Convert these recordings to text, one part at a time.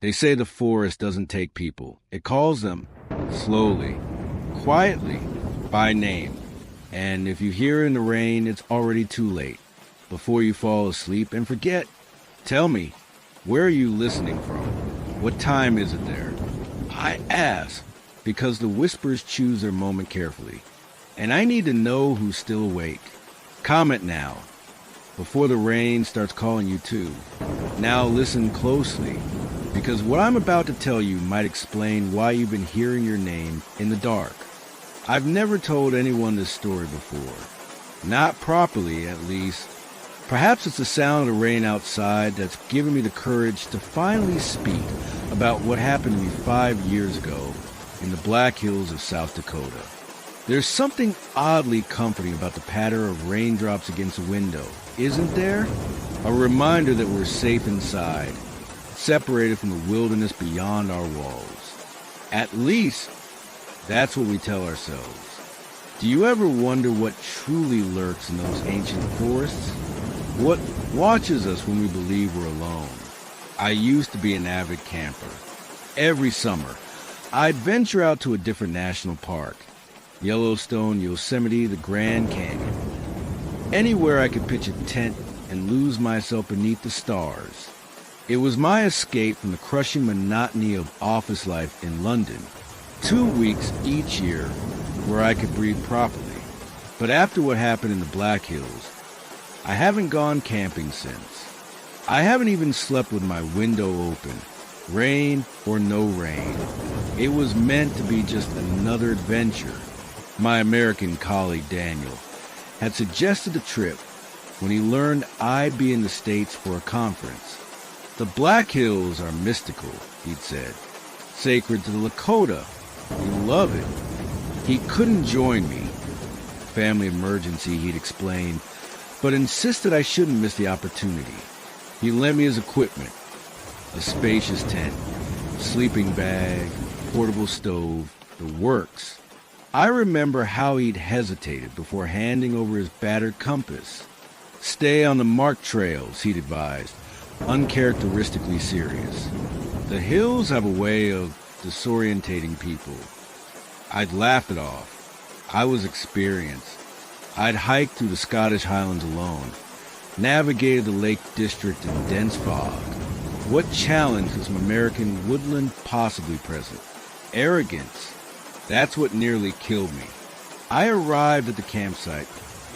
They say the forest doesn't take people. It calls them slowly, quietly, by name. And if you hear in the rain, it's already too late. Before you fall asleep and forget, tell me, where are you listening from? What time is it there? I ask because the whispers choose their moment carefully. And I need to know who's still awake. Comment now, before the rain starts calling you too. Now listen closely, because what I'm about to tell you might explain why you've been hearing your name in the dark. I've never told anyone this story before. Not properly, at least. Perhaps it's the sound of the rain outside that's given me the courage to finally speak about what happened to me 5 years ago in the Black Hills of South Dakota. There's something oddly comforting about the patter of raindrops against a window, isn't there? A reminder that we're safe inside, separated from the wilderness beyond our walls. At least, that's what we tell ourselves. Do you ever wonder what truly lurks in those ancient forests? What watches us when we believe we're alone? I used to be an avid camper. Every summer, I'd venture out to a different national park. Yellowstone, Yosemite, the Grand Canyon. Anywhere I could pitch a tent and lose myself beneath the stars. It was my escape from the crushing monotony of office life in London. 2 weeks each year where I could breathe properly. But after what happened in the Black Hills, I haven't gone camping since. I haven't even slept with my window open, rain or no rain. It was meant to be just another adventure. My American colleague Daniel had suggested the trip when he learned I'd be in the States for a conference. The Black Hills are mystical, he'd said, sacred to the Lakota. You love it. He couldn't join me. Family emergency, he'd explained, but insisted I shouldn't miss the opportunity. He lent me his equipment, a spacious tent, sleeping bag, portable stove, the works. I remember how he'd hesitated before handing over his battered compass. Stay on the marked trails, he'd advised, uncharacteristically serious. The hills have a way of disorientating people. I'd laughed it off. I was experienced. I'd hiked through the Scottish Highlands alone, navigated the Lake District in dense fog. What challenge was American woodland possibly present? Arrogance. That's what nearly killed me. I arrived at the campsite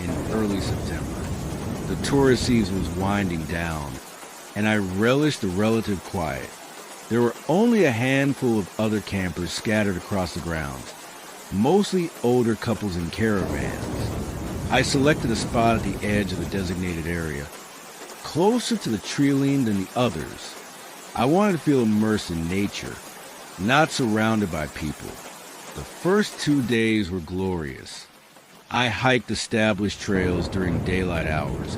in early September. The tourist season was winding down, and I relished the relative quiet. There were only a handful of other campers scattered across the grounds, mostly older couples in caravans. I selected a spot at the edge of the designated area, closer to the tree-line than the others. I wanted to feel immersed in nature, not surrounded by people. The first 2 days were glorious. I hiked established trails during daylight hours,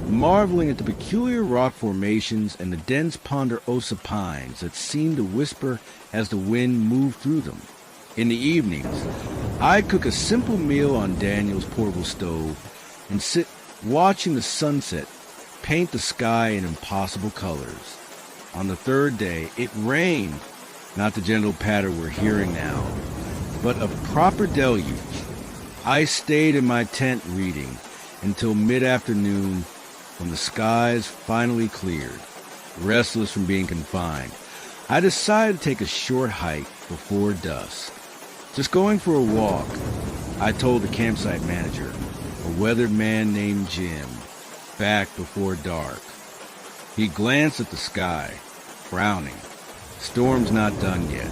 marveling at the peculiar rock formations and the dense ponderosa pines that seemed to whisper as the wind moved through them. In the evenings, I'd cook a simple meal on Daniel's portable stove and sit watching the sunset paint the sky in impossible colors. On the third day, it rained, not the gentle patter we're hearing now, but a proper deluge. I stayed in my tent reading until mid-afternoon when the skies finally cleared. Restless from being confined, I decided to take a short hike before dusk. Just going for a walk, I told the campsite manager, a weathered man named Jim, back before dark. He glanced at the sky, frowning. Storm's not done yet,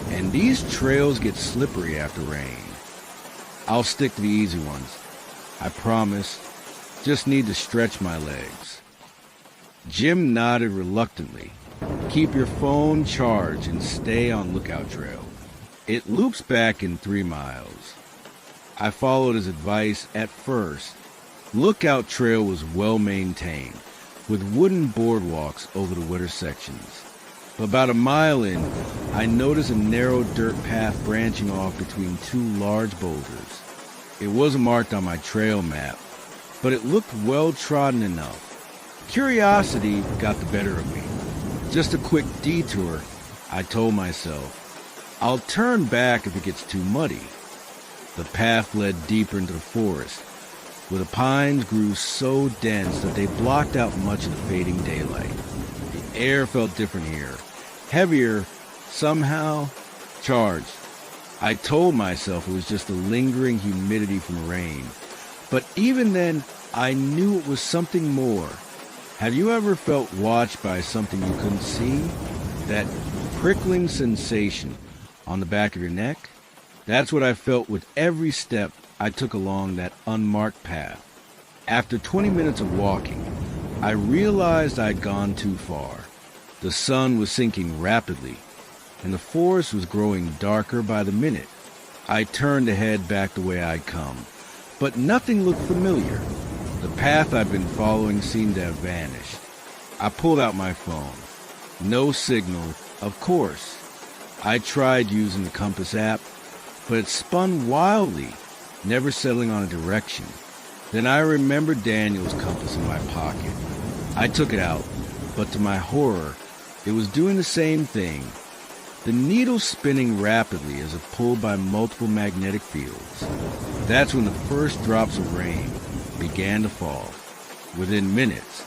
and these trails get slippery after rain. I'll stick to the easy ones, I promise. Just need to stretch my legs. Jim nodded reluctantly. Keep your phone charged and stay on Lookout Trail. It loops back in 3 miles. I followed his advice at first. Lookout Trail was well maintained, with wooden boardwalks over the wetter sections. But about a mile in, I noticed a narrow dirt path branching off between 2 large boulders. It wasn't marked on my trail map, but it looked well-trodden enough. Curiosity got the better of me. Just a quick detour, I told myself, I'll turn back if it gets too muddy. The path led deeper into the forest, where the pines grew so dense that they blocked out much of the fading daylight. The air felt different here, heavier, somehow charged. I told myself it was just the lingering humidity from rain, but even then, I knew it was something more. Have you ever felt watched by something you couldn't see? That prickling sensation on the back of your neck? That's what I felt with every step I took along that unmarked path. After 20 minutes of walking, I realized I'd gone too far. The sun was sinking rapidly, and the forest was growing darker by the minute. I turned to head back the way I'd come, but nothing looked familiar. The path I'd been following seemed to have vanished. I pulled out my phone. No signal, of course. I tried using the compass app, but it spun wildly, never settling on a direction. Then I remembered Daniel's compass in my pocket. I took it out, but to my horror, it was doing the same thing. The needle spinning rapidly as if pulled by multiple magnetic fields. That's when the first drops of rain began to fall. Within minutes,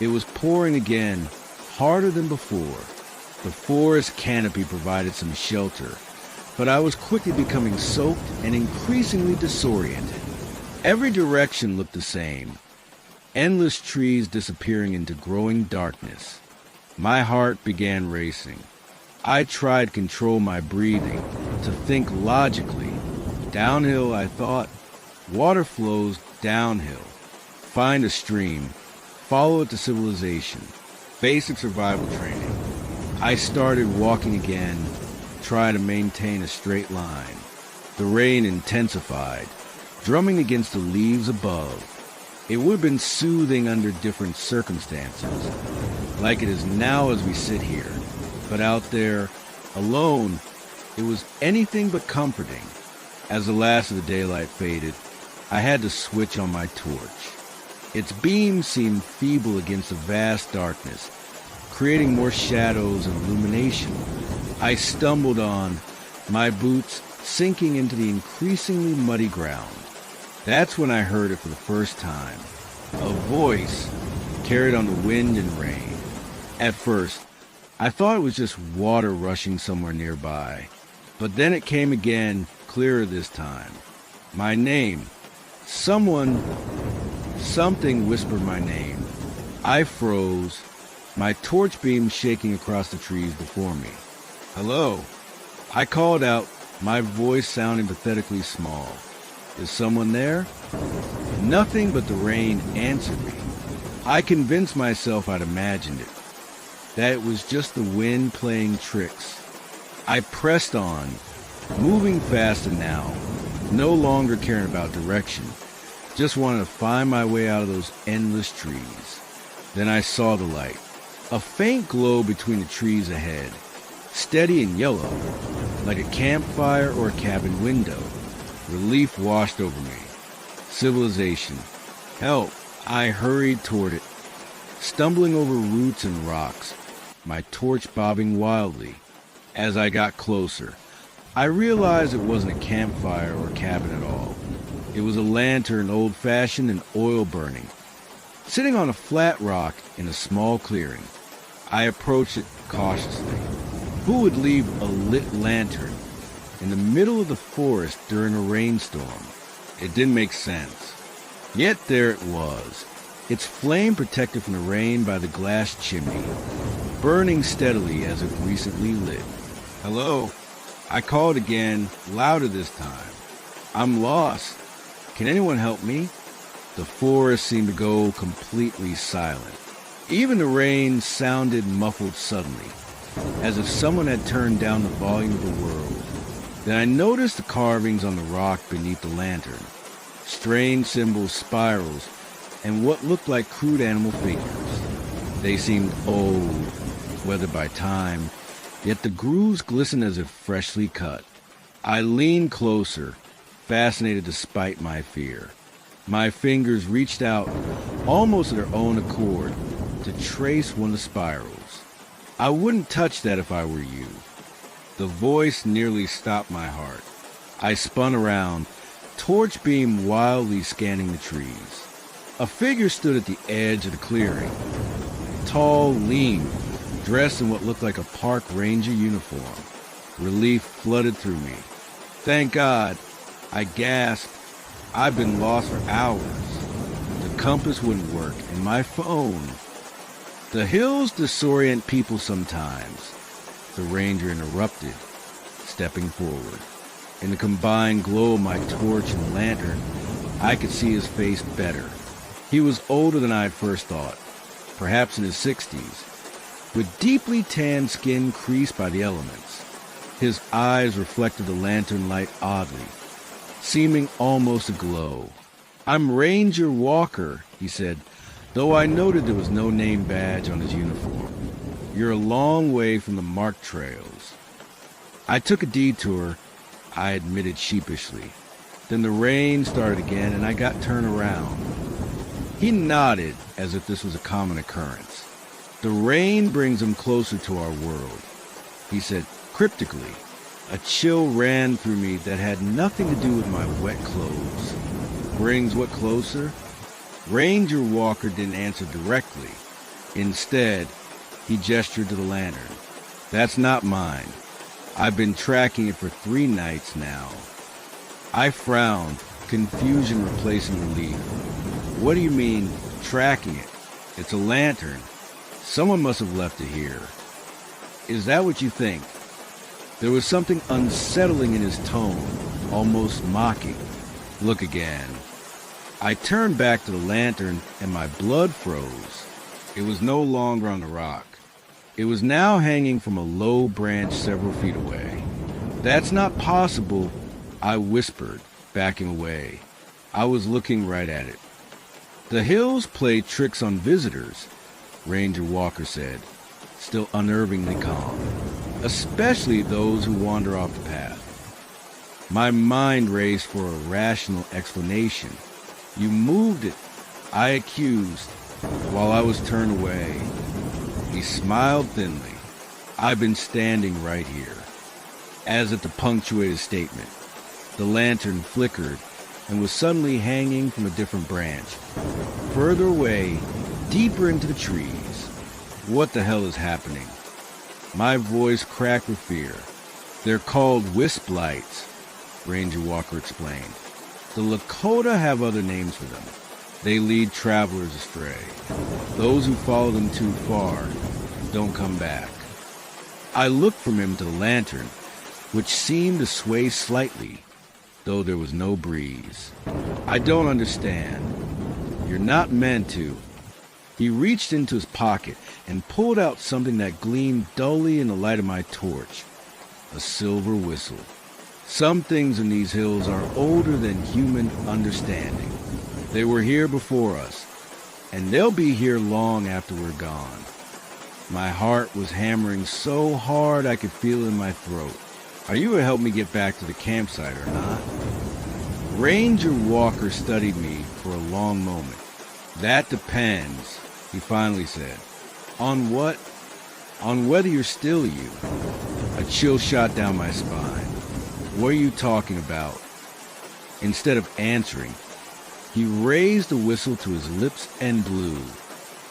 it was pouring again, harder than before. The forest canopy provided some shelter, but I was quickly becoming soaked and increasingly disoriented. Every direction looked the same. Endless trees disappearing into growing darkness. My heart began racing. I tried to control my breathing, to think logically. Downhill, I thought. Water flows downhill. Find a stream. Follow it to civilization. Basic survival training. I started walking again, trying to maintain a straight line. The rain intensified, drumming against the leaves above. It would have been soothing under different circumstances, like it is now as we sit here. But out there, alone, it was anything but comforting. As the last of the daylight faded, I had to switch on my torch. Its beam seemed feeble against the vast darkness, creating more shadows and illumination. I stumbled on, my boots sinking into the increasingly muddy ground. That's when I heard it for the first time. A voice carried on the wind and rain. At first, I thought it was just water rushing somewhere nearby. But then it came again, clearer this time. My name. Something whispered my name. I froze, my torch beam shaking across the trees before me. Hello. I called out, my voice sounding pathetically small. Is someone there? Nothing but the rain answered me. I convinced myself I'd imagined it, that it was just the wind playing tricks. I pressed on, moving faster now, no longer caring about direction, just wanted to find my way out of those endless trees. Then I saw the light, a faint glow between the trees ahead, steady and yellow, like a campfire or a cabin window. Relief washed over me. Civilization. Help. I hurried toward it, stumbling over roots and rocks, my torch bobbing wildly. As I got closer, I realized it wasn't a campfire or cabin at all. It was a lantern, old-fashioned and oil-burning, sitting on a flat rock in a small clearing. I approached it cautiously. Who would leave a lit lantern in the middle of the forest during a rainstorm? It didn't make sense. Yet there it was, its flame protected from the rain by the glass chimney, burning steadily as if recently lit. Hello? I called again, louder this time. I'm lost. Can anyone help me? The forest seemed to go completely silent. Even the rain sounded muffled suddenly, as if someone had turned down the volume of the world. Then I noticed the carvings on the rock beneath the lantern, strange symbols, spirals, and what looked like crude animal figures. They seemed old, weathered by time, yet the grooves glistened as if freshly cut. I leaned closer, fascinated despite my fear. My fingers reached out, almost of their own accord, to trace one of the spirals. I wouldn't touch that if I were you. The voice nearly stopped my heart. I spun around, torch beam wildly scanning the trees. A figure stood at the edge of the clearing. Tall, lean, dressed in what looked like a park ranger uniform. Relief flooded through me. Thank God, I gasped. I've been lost for hours. The compass wouldn't work, and my phone. The hills disorient people sometimes. The ranger interrupted, stepping forward. In the combined glow of my torch and lantern, I could see his face better. He was older than I had first thought, perhaps in his 60s, with deeply tanned skin creased by the elements. His eyes reflected the lantern light oddly, seeming almost aglow. "I'm Ranger Walker," he said, though I noted there was no name badge on his uniform. "You're a long way from the marked trails." I took a detour, I admitted sheepishly. Then the rain started again and I got turned around. He nodded as if this was a common occurrence. "The rain brings them closer to our world," he said cryptically. A chill ran through me that had nothing to do with my wet clothes. Brings what closer? Ranger Walker didn't answer directly. Instead, he gestured to the lantern. "That's not mine. I've been tracking it for 3 nights now." I frowned, confusion replacing relief. "What do you mean, tracking it? It's a lantern. Someone must have left it here." "Is that what you think?" There was something unsettling in his tone, almost mocking. "Look again." I turned back to the lantern and my blood froze. It was no longer on the rock. It was now hanging from a low branch several feet away. "That's not possible," I whispered, backing away. I was looking right at it. "The hills play tricks on visitors," Ranger Walker said, still unnervingly calm, "especially those who wander off the path." My mind raced for a rational explanation. "You moved it," I accused, while I was turned away. He smiled thinly. "I've been standing right here." As at the punctuated statement, the lantern flickered and was suddenly hanging from a different branch. Further away, deeper into the trees. What the hell is happening? My voice cracked with fear. "They're called wisp lights," Ranger Walker explained. "The Lakota have other names for them. They lead travelers astray. Those who follow them too far don't come back." I looked from him to the lantern, which seemed to sway slightly, though there was no breeze. "I don't understand." "You're not meant to." He reached into his pocket and pulled out something that gleamed dully in the light of my torch. A silver whistle. Some things in these hills are older than human understanding. They were here before us, and they'll be here long after we're gone. My heart was hammering so hard I could feel it in my throat. "Are you to help me get back to the campsite or not?" Ranger Walker studied me for a long moment. "That depends," he finally said. "On what? On whether you're still you." A chill shot down my spine. "What are you talking about?" Instead of answering, he raised the whistle to his lips and blew.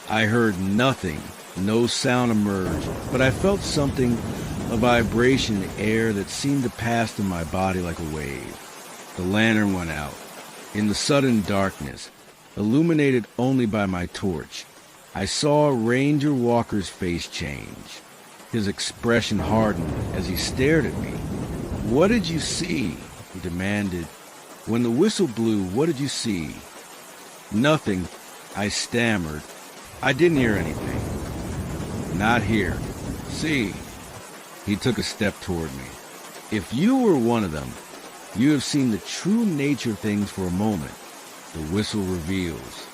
I heard nothing, no sound emerged, but I felt something, a vibration in the air that seemed to pass through my body like a wave. The lantern went out. In the sudden darkness, illuminated only by my torch, I saw Ranger Walker's face change. His expression hardened as he stared at me. "What did you see?" he demanded. "When the whistle blew, what did you see?" "Nothing," I stammered. "I didn't hear anything." "Not here. See." He took a step toward me. "If you were one of them, you have seen the true nature of things for a moment. The whistle reveals."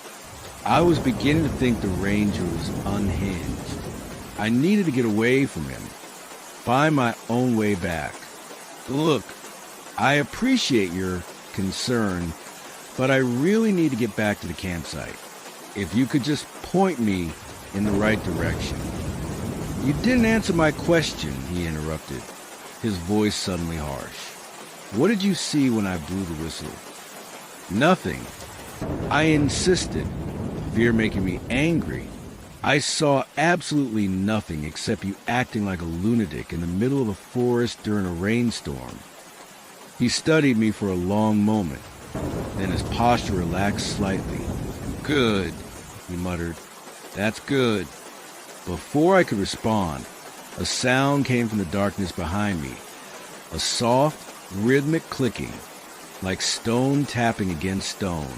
I was beginning to think the ranger was unhinged. I needed to get away from him, find my own way back. "Look, I appreciate your concern, but I really need to get back to the campsite. If you could just point me in the right direction." You didn't answer my question, he interrupted, his voice suddenly harsh. What did you see when I blew the whistle? Nothing. I insisted, fear making me angry. I saw absolutely nothing except you acting like a lunatic in the middle of a forest during a rainstorm. He studied me for a long moment, then his posture relaxed slightly. Good, he muttered. That's good. Before I could respond, a sound came from the darkness behind me, a soft, rhythmic clicking, like stone tapping against stone.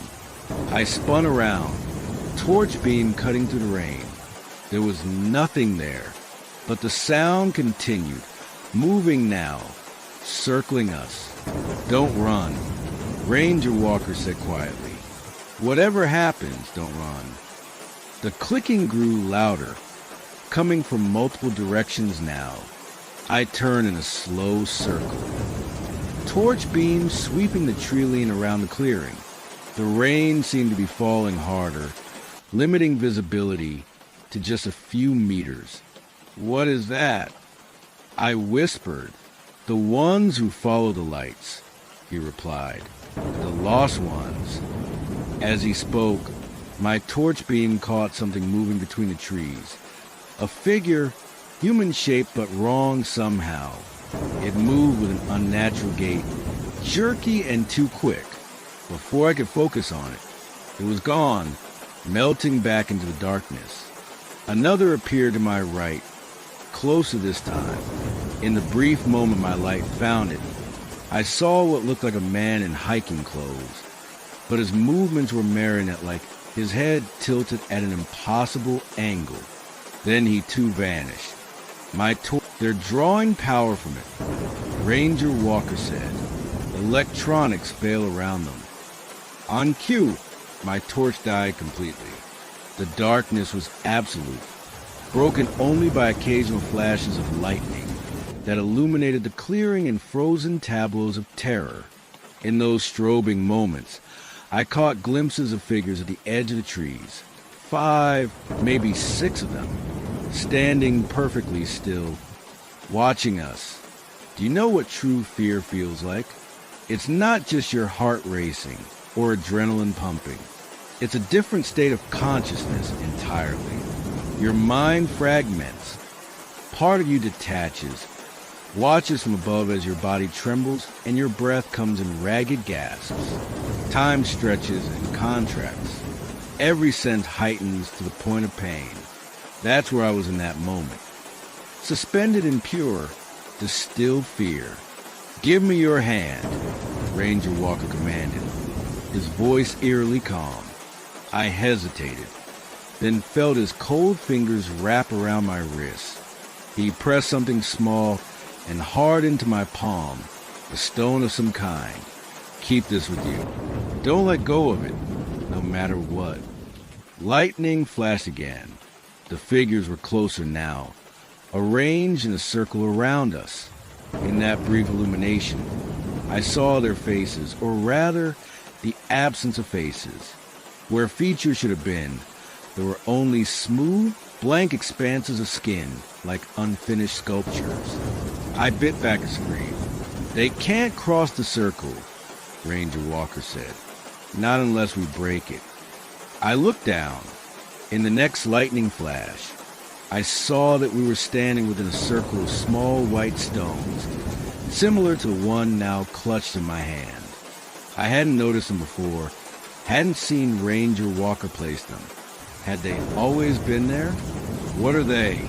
I spun around, torch beam cutting through the rain. There was nothing there, but the sound continued, moving now, circling us. Don't run, Ranger Walker said quietly. Whatever happens, don't run. The clicking grew louder, coming from multiple directions now. I turned in a slow circle. Torch beams sweeping the tree around the clearing. The rain seemed to be falling harder, limiting visibility to just a few meters. What is that? I whispered. The ones who follow the lights, he replied. The lost ones. As he spoke, my torch beam caught something moving between the trees. A figure, human-shaped but wrong somehow. It moved with an unnatural gait, jerky and too quick. Before I could focus on it, it was gone, melting back into the darkness. Another appeared to my right, closer this time. In the brief moment my light found it, I saw what looked like a man in hiking clothes, but his movements were marionette-like, his head tilted at an impossible angle. Then he too vanished. They're drawing power from it, Ranger Walker said. Electronics fail around them. On cue, my torch died completely. The darkness was absolute, broken only by occasional flashes of lightning that illuminated the clearing in frozen tableaus of terror. In those strobing moments, I caught glimpses of figures at the edge of the trees, 5, maybe 6 of them, standing perfectly still, watching us. Do you know what true fear feels like? It's not just your heart racing or adrenaline pumping. It's a different state of consciousness entirely. Your mind fragments. Part of you detaches, watches from above as your body trembles and your breath comes in ragged gasps. Time stretches and contracts. Every sense heightens to the point of pain. That's where I was in that moment. Suspended in pure, distilled fear. Give me your hand, Ranger Walker commanded, his voice eerily calm. I hesitated, then felt his cold fingers wrap around my wrist. He pressed something small and hard into my palm, a stone of some kind. Keep this with you. Don't let go of it, no matter what. Lightning flashed again. The figures were closer now, arranged in a circle around us. In that brief illumination, I saw their faces, or rather, the absence of faces. Where features should have been, there were only smooth, blank expanses of skin, like unfinished sculptures. I bit back a scream. They can't cross the circle, Ranger Walker said. Not unless we break it. I looked down. In the next lightning flash, I saw that we were standing within a circle of small white stones, similar to the one now clutched in my hand. I hadn't noticed them before, hadn't seen Ranger Walker place them. Had they always been there? What are they?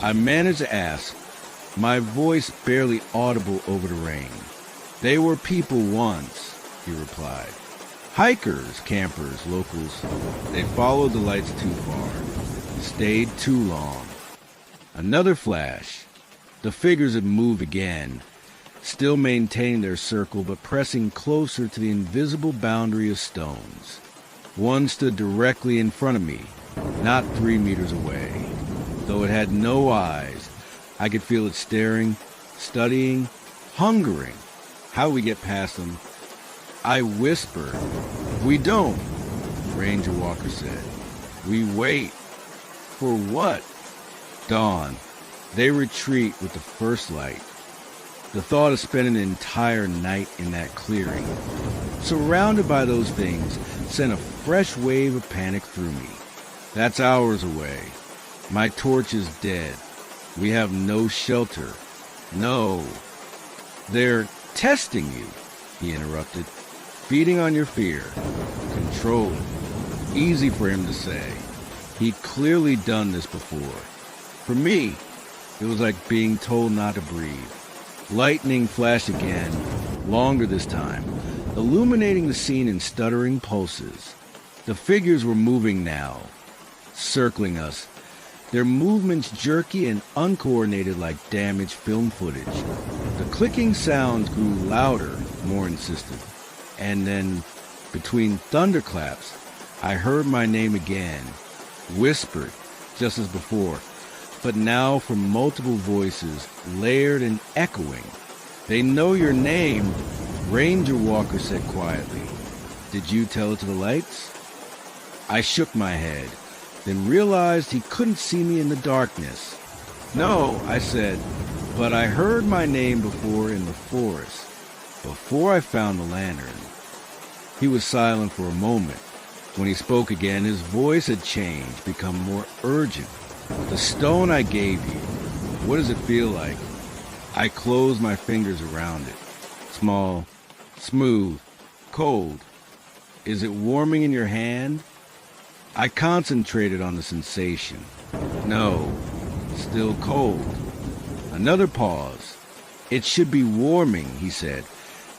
I managed to ask, my voice barely audible over the rain. They were people once, he replied. Hikers, campers, locals. They followed the lights too far, stayed too long. Another flash. The figures had moved again, still maintaining their circle but pressing closer to the invisible boundary of stones. One stood directly in front of me, not 3 meters away. Though it had no eyes, I could feel it staring, studying, hungering. How we get past them? I whispered. We don't, Ranger Walker said. We wait. For what? Dawn, They retreat with the first light. The thought of spending an entire night in that clearing, surrounded by those things, sent a fresh wave of panic through me. That's hours away. My torch is dead. We have no shelter. No. They're testing you, he interrupted. Feeding on your fear. Control it. Easy for him to say. He'd clearly done this before. For me, it was like being told not to breathe. Lightning flashed again, longer this time, illuminating the scene in stuttering pulses. The figures were moving now, circling us, their movements jerky and uncoordinated like damaged film footage. The clicking sounds grew louder, more insistent. And then, between thunderclaps, I heard my name again, whispered, just as before, but now from multiple voices, layered and echoing. They know your name, Ranger Walker said quietly. Did you tell it to the lights? I shook my head, then realized he couldn't see me in the darkness. No, I said, but I heard my name before in the forest, before I found the lantern. He was silent for a moment. When he spoke again, his voice had changed, become more urgent. The stone I gave you, what does it feel like? I closed my fingers around it. Small, smooth, cold. Is it warming in your hand? I concentrated on the sensation. No, still cold. Another pause. It should be warming, he said.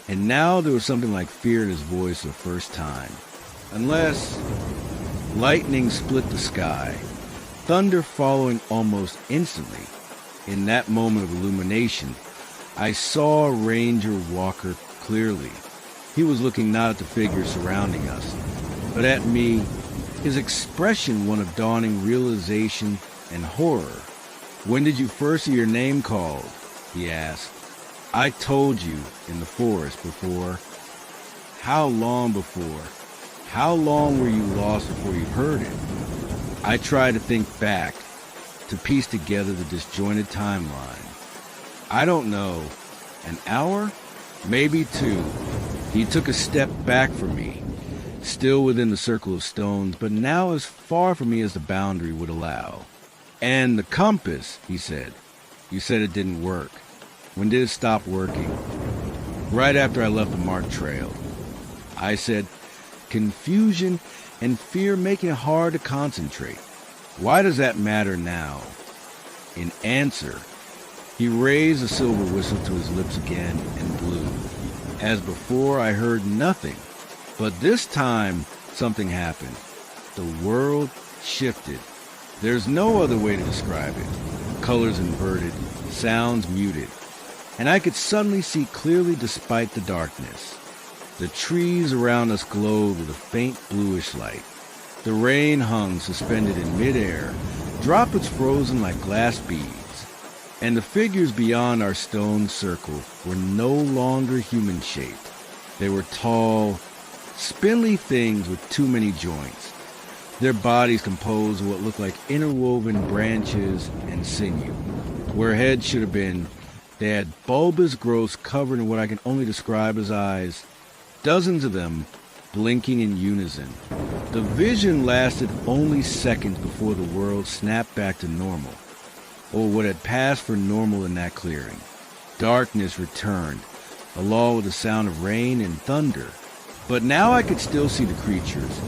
And now there was something like fear in his voice for the first time. Unless lightning split the sky, thunder following almost instantly. In that moment of illumination, I saw Ranger Walker clearly. He was looking not at the figures surrounding us, but at me, his expression one of dawning realization and horror. When did you first hear your name called? He asked. I told you in the forest before. How long before? How long were you lost before you heard it? I tried to think back, to piece together the disjointed timeline. I don't know. An hour? Maybe 2. He took a step back from me, still within the circle of stones, but now as far from me as the boundary would allow. And the compass, he said. You said it didn't work. When did it stop working? Right after I left the marked trail. I said, confusion and fear making it hard to concentrate. Why does that matter now? In answer, he raised the silver whistle to his lips again and blew. As before, I heard nothing. But this time, something happened. The world shifted. There's no other way to describe it. Colors inverted, sounds muted. And I could suddenly see clearly despite the darkness. The trees around us glowed with a faint bluish light. The rain hung suspended in midair, droplets frozen like glass beads. And the figures beyond our stone circle were no longer human-shaped. They were tall, spindly things with too many joints. Their bodies composed of what looked like interwoven branches and sinew. Where heads should have been, they had bulbous growths covered in what I can only describe as eyes, dozens of them blinking in unison. The vision lasted only seconds before the world snapped back to normal, or what had passed for normal in that clearing. Darkness returned, along with the sound of rain and thunder. But now I could still see the creatures,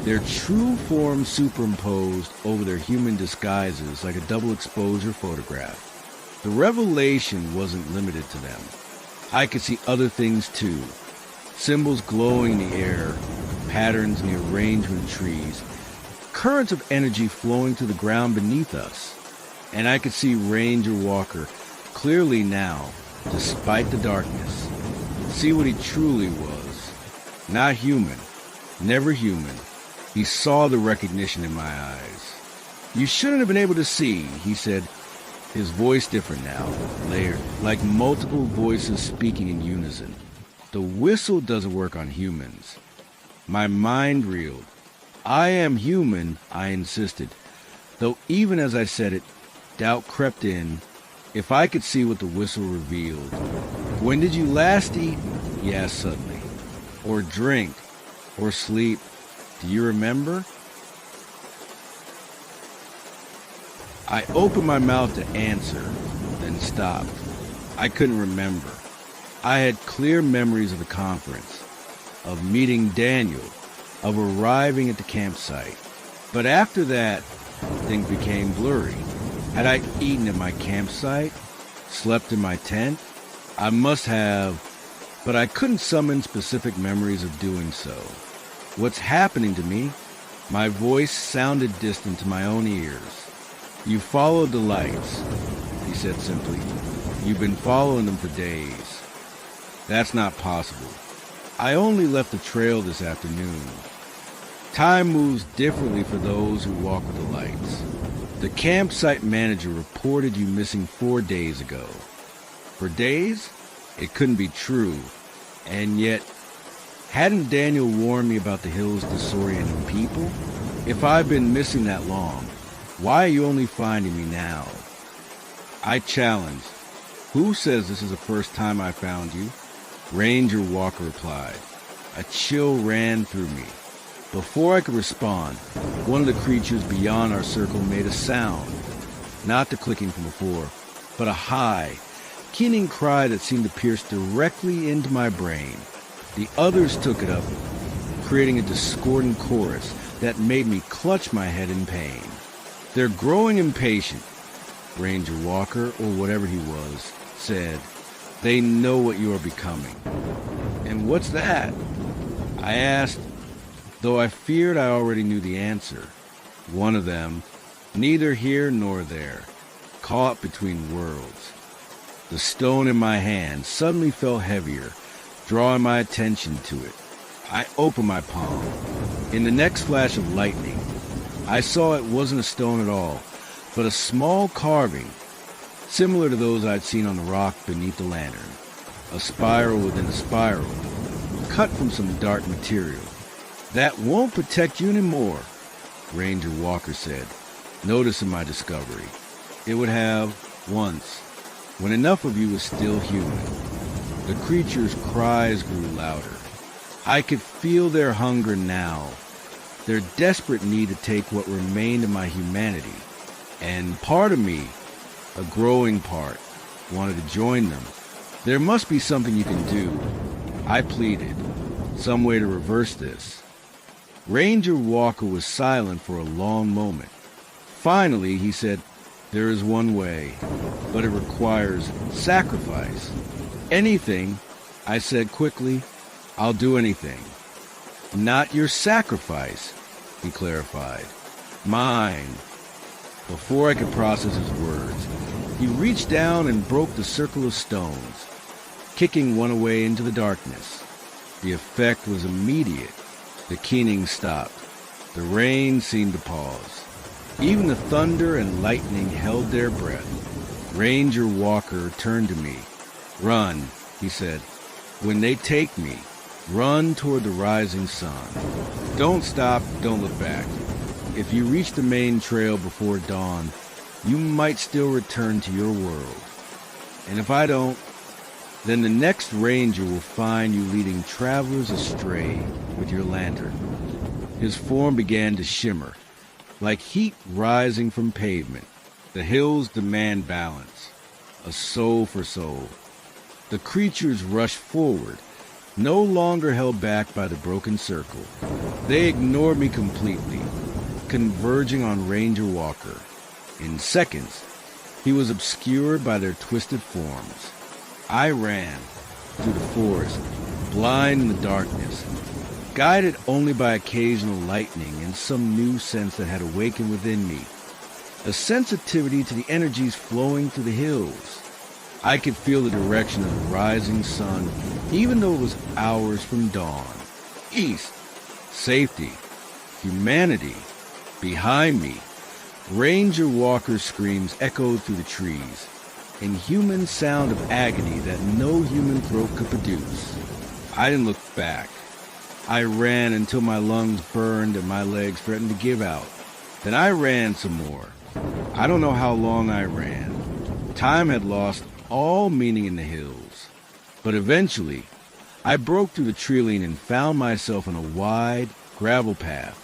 their true forms superimposed over their human disguises like a double exposure photograph. The revelation wasn't limited to them. I could see other things too. Symbols glowing in the air, patterns in the arrangement of trees, currents of energy flowing to the ground beneath us. And I could see Ranger Walker clearly now, despite the darkness. See what he truly was. Not human. Never human. He saw the recognition in my eyes. You shouldn't have been able to see, he said, his voice different now, layered, like multiple voices speaking in unison. The whistle doesn't work on humans. My mind reeled. I am human, I insisted, though even as I said it, Doubt crept in. If I could see what the whistle revealed. When did you last eat? He asked suddenly. Or drink? Or sleep? Do you remember? I opened my mouth to answer, then stopped. I couldn't remember. I had clear memories of the conference, of meeting Daniel, of arriving at the campsite. But after that, things became blurry. Had I eaten at my campsite? Slept in my tent? I must have, but I couldn't summon specific memories of doing so. What's happening to me? My voice sounded distant to my own ears. You followed the lights, he said simply. You've been following them for days. That's not possible. I only left the trail this afternoon. Time moves differently for those who walk with the lights. The campsite manager reported you missing 4 days ago. For days? It couldn't be true. And yet, hadn't Daniel warned me about the hills disorienting people? If I've been missing that long, why are you only finding me now? I challenged. Who says this is the first time I found you? Ranger Walker replied. A chill ran through me. Before I could respond, one of the creatures beyond our circle made a sound. Not the clicking from before, but a high, keening cry that seemed to pierce directly into my brain. The others took it up, creating a discordant chorus that made me clutch my head in pain. They're growing impatient, Ranger Walker, or whatever he was, said. They know what you are becoming. And what's that? I asked, though I feared I already knew the answer. One of them, neither here nor there, caught between worlds. The stone in my hand suddenly felt heavier, drawing my attention to it. I opened my palm. In the next flash of lightning, I saw it wasn't a stone at all, but a small carving, similar to those I'd seen on the rock beneath the lantern. A spiral within a spiral, cut from some dark material. That won't protect you anymore, Ranger Walker said, noticing my discovery. It would have once, when enough of you was still human. The creature's cries grew louder. I could feel their hunger now, their desperate need to take what remained of my humanity. And part of me, a growing part, wanted to join them. There must be something you can do, I pleaded, some way to reverse this. Ranger Walker was silent for a long moment. Finally, he said, there is one way, but it requires sacrifice. Anything, I said quickly. I'll do anything. Not your sacrifice, he clarified. Mine. Before I could process his words, he reached down and broke the circle of stones, kicking one away into the darkness. The effect was immediate. The keening stopped. The rain seemed to pause. Even the thunder and lightning held their breath. Ranger Walker turned to me. Run, he said. When they take me, run toward the rising sun. Don't stop, don't look back. If you reach the main trail before dawn, you might still return to your world. And if I don't, then the next ranger will find you leading travelers astray with your lantern. His form began to shimmer, like heat rising from pavement. The hills demand balance, a soul for soul. The creatures rushed forward, no longer held back by the broken circle. They ignored me completely, converging on Ranger Walker. In seconds, he was obscured by their twisted forms. I ran through the forest, blind in the darkness, guided only by occasional lightning and some new sense that had awakened within me, a sensitivity to the energies flowing through the hills. I could feel the direction of the rising sun, even though it was hours from dawn. East, safety, humanity. Behind me, Ranger Walker's screams echoed through the trees, inhuman sound of agony that no human throat could produce. I didn't look back. I ran until my lungs burned and my legs threatened to give out. Then I ran some more, I don't know how long I ran. Time had lost all meaning in the hills. But eventually, I broke through the tree and found myself on a wide gravel path.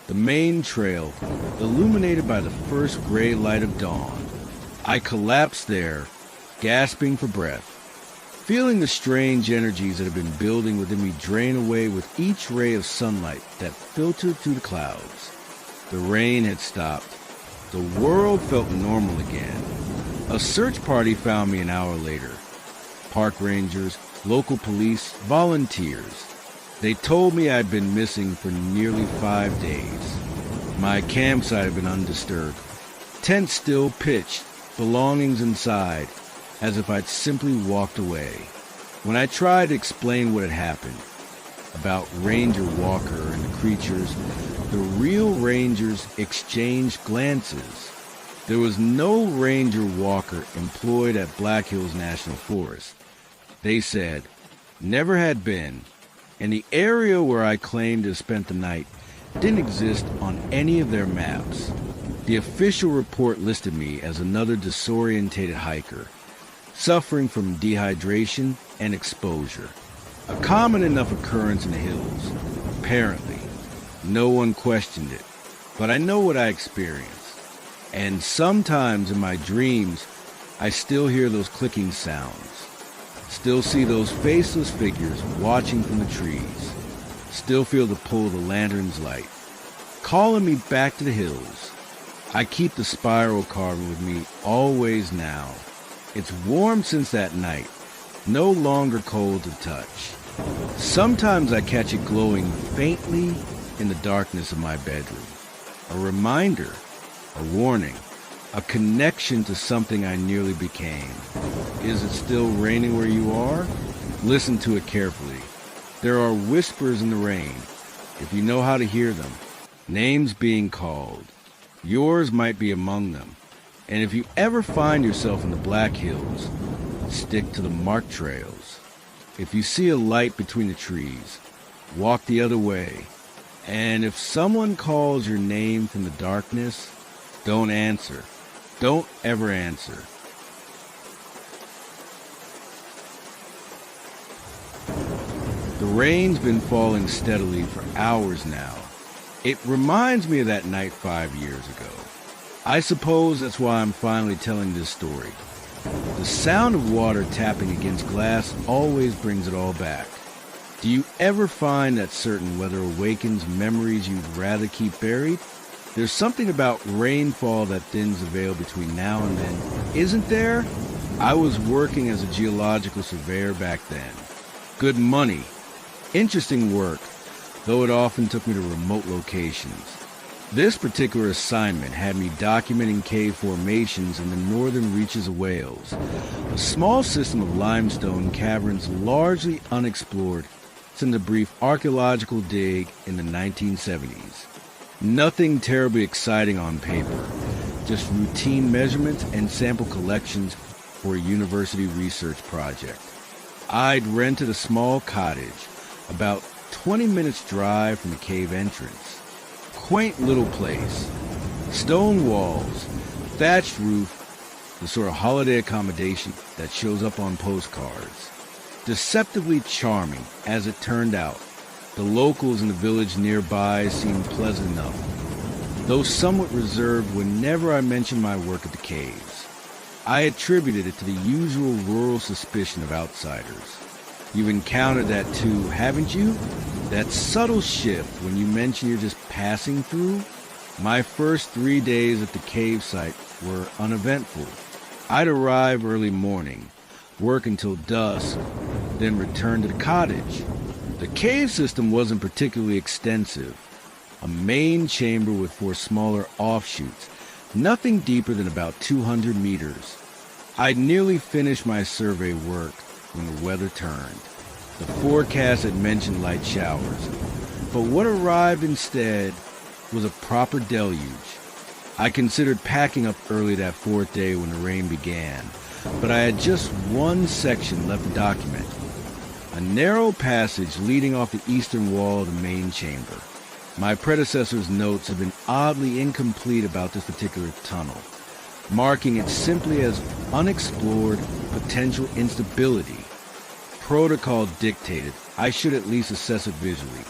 The main trail, illuminated by the first gray light of dawn. I collapsed there, gasping for breath, feeling the strange energies that had been building within me drain away with each ray of sunlight that filtered through the clouds. The rain had stopped. The world felt normal again. A search party found me an hour later. Park rangers, local police, volunteers. They told me I'd been missing for nearly 5 days. My campsite had been undisturbed. Tent still pitched, belongings inside, as if I'd simply walked away. When I tried to explain what had happened, about Ranger Walker and the creatures, the real rangers exchanged glances. There was no Ranger Walker employed at Black Hills National Forest. They said, never had been, and the area where I claimed to have spent the night didn't exist on any of their maps. The official report listed me as another disorientated hiker, suffering from dehydration and exposure. A common enough occurrence in the hills, apparently. No one questioned it, but I know what I experienced. And sometimes in my dreams, I still hear those clicking sounds. Still see those faceless figures watching from the trees. Still feel the pull of the lantern's light, calling me back to the hills. I keep the spiral carving with me always now. It's warm since that night, no longer cold to touch. Sometimes I catch it glowing faintly in the darkness of my bedroom. A reminder, a warning, a connection to something I nearly became. Is it still raining where you are? Listen to it carefully. There are whispers in the rain, if you know how to hear them. Names being called. Yours might be among them. And if you ever find yourself in the Black Hills, stick to the marked trails. If you see a light between the trees, walk the other way. And if someone calls your name from the darkness, don't answer. Don't ever answer. The rain's been falling steadily for hours now. It reminds me of that night 5 years ago. I suppose that's why I'm finally telling this story. The sound of water tapping against glass always brings it all back. Do you ever find that certain weather awakens memories you'd rather keep buried? There's something about rainfall that thins the veil between now and then, isn't there? I was working as a geological surveyor back then. Good money. Interesting work, though it often took me to remote locations. This particular assignment had me documenting cave formations in the northern reaches of Wales, a small system of limestone caverns largely unexplored since a brief archaeological dig in the 1970s. Nothing terribly exciting on paper, just routine measurements and sample collections for a university research project. I'd rented a small cottage, about 20 minutes drive from the cave entrance. Quaint little place. Stone walls, thatched roof, the sort of holiday accommodation that shows up on postcards. Deceptively charming, as it turned out. The locals in the village nearby seemed pleasant enough, though somewhat reserved whenever I mentioned my work at the caves. I attributed it to the usual rural suspicion of outsiders. You've encountered that too, haven't you? That subtle shift when you mention you're just passing through? My first 3 days at the cave site were uneventful. I'd arrive early morning, work until dusk, then return to the cottage. The cave system wasn't particularly extensive. A main chamber with 4 smaller offshoots, nothing deeper than about 200 meters. I'd nearly finished my survey work when the weather turned. The forecast had mentioned light showers, but what arrived instead was a proper deluge. I considered packing up early that 4th day when the rain began, but I had just one section left to document. A narrow passage leading off the eastern wall of the main chamber. My predecessor's notes have been oddly incomplete about this particular tunnel, marking it simply as unexplored potential instability. Protocol dictated I should at least assess it visually,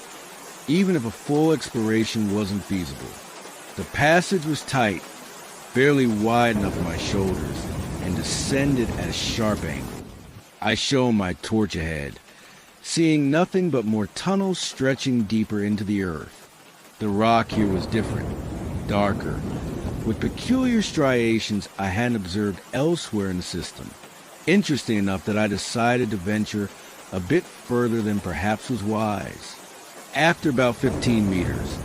even if a full exploration wasn't feasible. The passage was tight, barely wide enough for my shoulders, and descended at a sharp angle. I shone my torch ahead, seeing nothing but more tunnels stretching deeper into the earth. The rock here was different, darker, with peculiar striations I hadn't observed elsewhere in the system. Interesting enough that I decided to venture a bit further than perhaps was wise. After about 15 meters,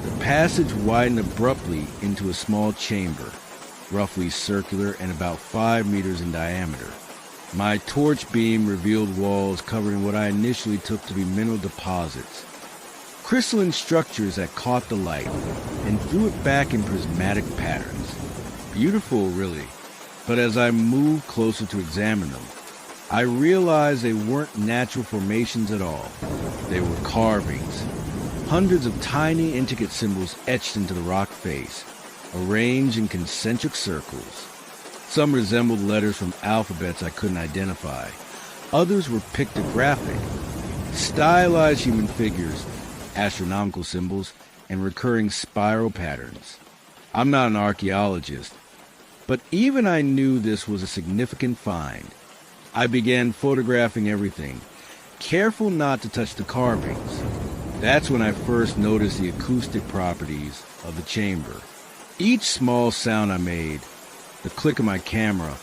the passage widened abruptly into a small chamber, roughly circular and about 5 meters in diameter. My torch beam revealed walls covering what I initially took to be mineral deposits, crystalline structures that caught the light and threw it back in prismatic patterns. Beautiful, really, but as I moved closer to examine them, I realized they weren't natural formations at all. They were carvings, hundreds of tiny, intricate symbols etched into the rock face, arranged in concentric circles. Some resembled letters from alphabets I couldn't identify. Others were pictographic, stylized human figures, astronomical symbols, and recurring spiral patterns. I'm not an archaeologist, but even I knew this was a significant find. I began photographing everything, careful not to touch the carvings. That's when I first noticed the acoustic properties of the chamber. Each small sound I made, the click of my camera,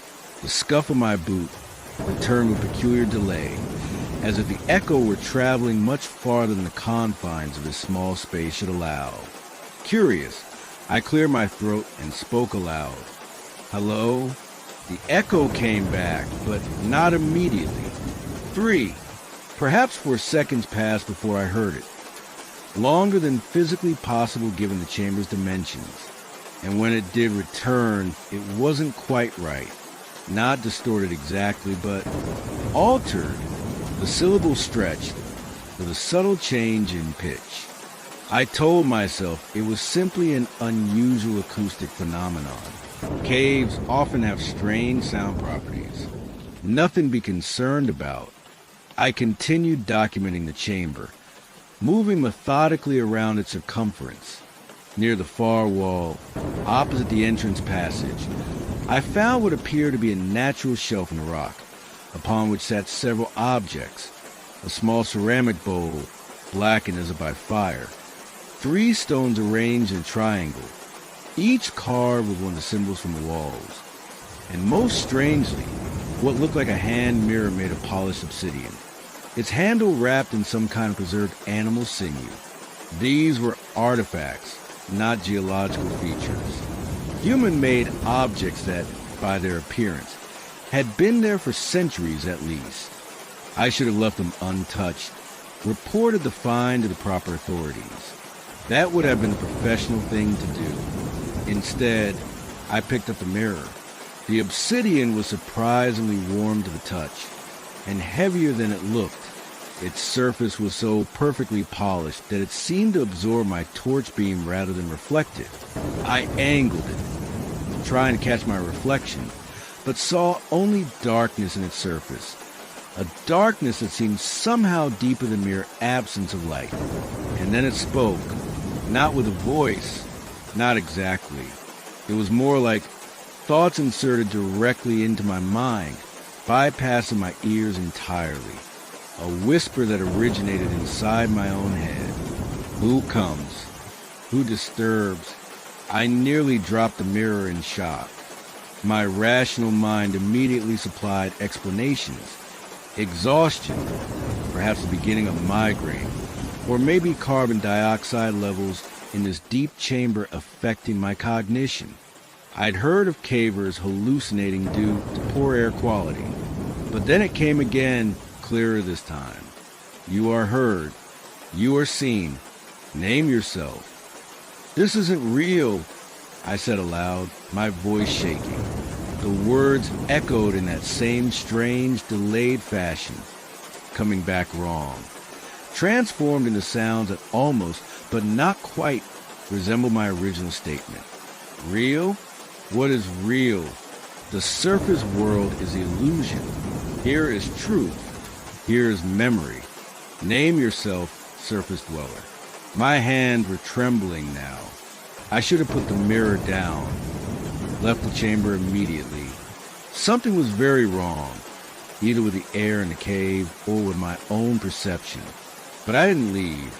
the scuff of my boot, returned with peculiar delay, as if the echo were traveling much farther than the confines of this small space should allow. Curious, I cleared my throat and spoke aloud. Hello? The echo came back, but not immediately. 3, perhaps 4 seconds passed before I heard it. Longer than physically possible given the chamber's dimensions. And when it did return, it wasn't quite right. Not distorted exactly, but altered. The syllables stretched, with a subtle change in pitch. I told myself it was simply an unusual acoustic phenomenon. Caves often have strange sound properties. Nothing to be concerned about. I continued documenting the chamber, moving methodically around its circumference. Near the far wall, opposite the entrance passage, I found what appeared to be a natural shelf in the rock, upon which sat several objects. A small ceramic bowl, blackened as if by fire. 3 stones arranged in a triangle, each carved with one of the symbols from the walls. And most strangely, what looked like a hand mirror made of polished obsidian, its handle wrapped in some kind of preserved animal sinew. These were artifacts, not geological features. Human-made objects that, by their appearance, had been there for centuries at least. I should have left them untouched, reported the find to the proper authorities. That would have been the professional thing to do. Instead, I picked up the mirror. The obsidian was surprisingly warm to the touch, and heavier than it looked. Its surface was so perfectly polished that it seemed to absorb my torch beam rather than reflect it. I angled it, trying to catch my reflection, but saw only darkness in its surface. A darkness that seemed somehow deeper than mere absence of light. And then it spoke, not with a voice, not exactly. It was more like thoughts inserted directly into my mind, bypassing my ears entirely. A whisper that originated inside my own head. Who comes? Who disturbs? I nearly dropped the mirror in shock. My rational mind immediately supplied explanations. Exhaustion, perhaps the beginning of migraine, or maybe carbon dioxide levels in this deep chamber affecting my cognition. I'd heard of cavers hallucinating due to poor air quality, but then it came again, clearer this time. You are heard. You are seen. Name yourself. This isn't real, I said aloud, my voice shaking. The words echoed in that same strange, delayed fashion, coming back wrong, transformed into sounds that almost, but not quite resemble my original statement. Real? What is real? The surface world is illusion. Here is truth. Here is memory. Name yourself surface dweller. My hands were trembling now. I should have put the mirror down, left the chamber immediately. Something was very wrong, either with the air in the cave or with my own perception. But I didn't leave.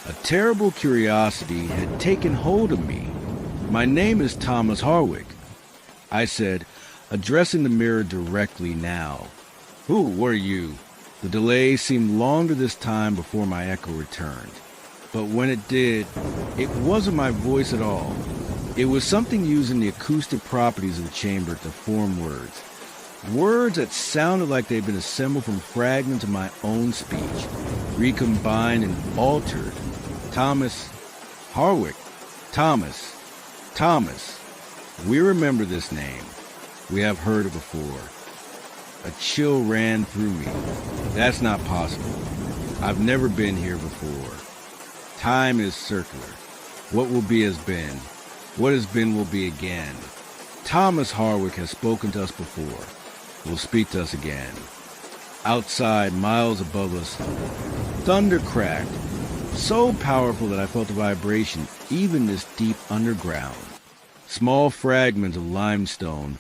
A terrible curiosity had taken hold of me. My name is Thomas Harwick, I said, addressing the mirror directly now. Who were you? The delay seemed longer this time before my echo returned. But when it did, it wasn't my voice at all. It was something using the acoustic properties of the chamber to form words. Words that sounded like they'd been assembled from fragments of my own speech, recombined and altered. Thomas Harwick. Thomas. We remember this name. We have heard it before. A chill ran through me. That's not possible. I've never been here before. Time is circular. What will be has been. What has been will be again. Thomas Harwick has spoken to us before. Will speak to us again. Outside, miles above us, thunder cracked, so powerful that I felt the vibration even this deep underground. Small fragments of limestone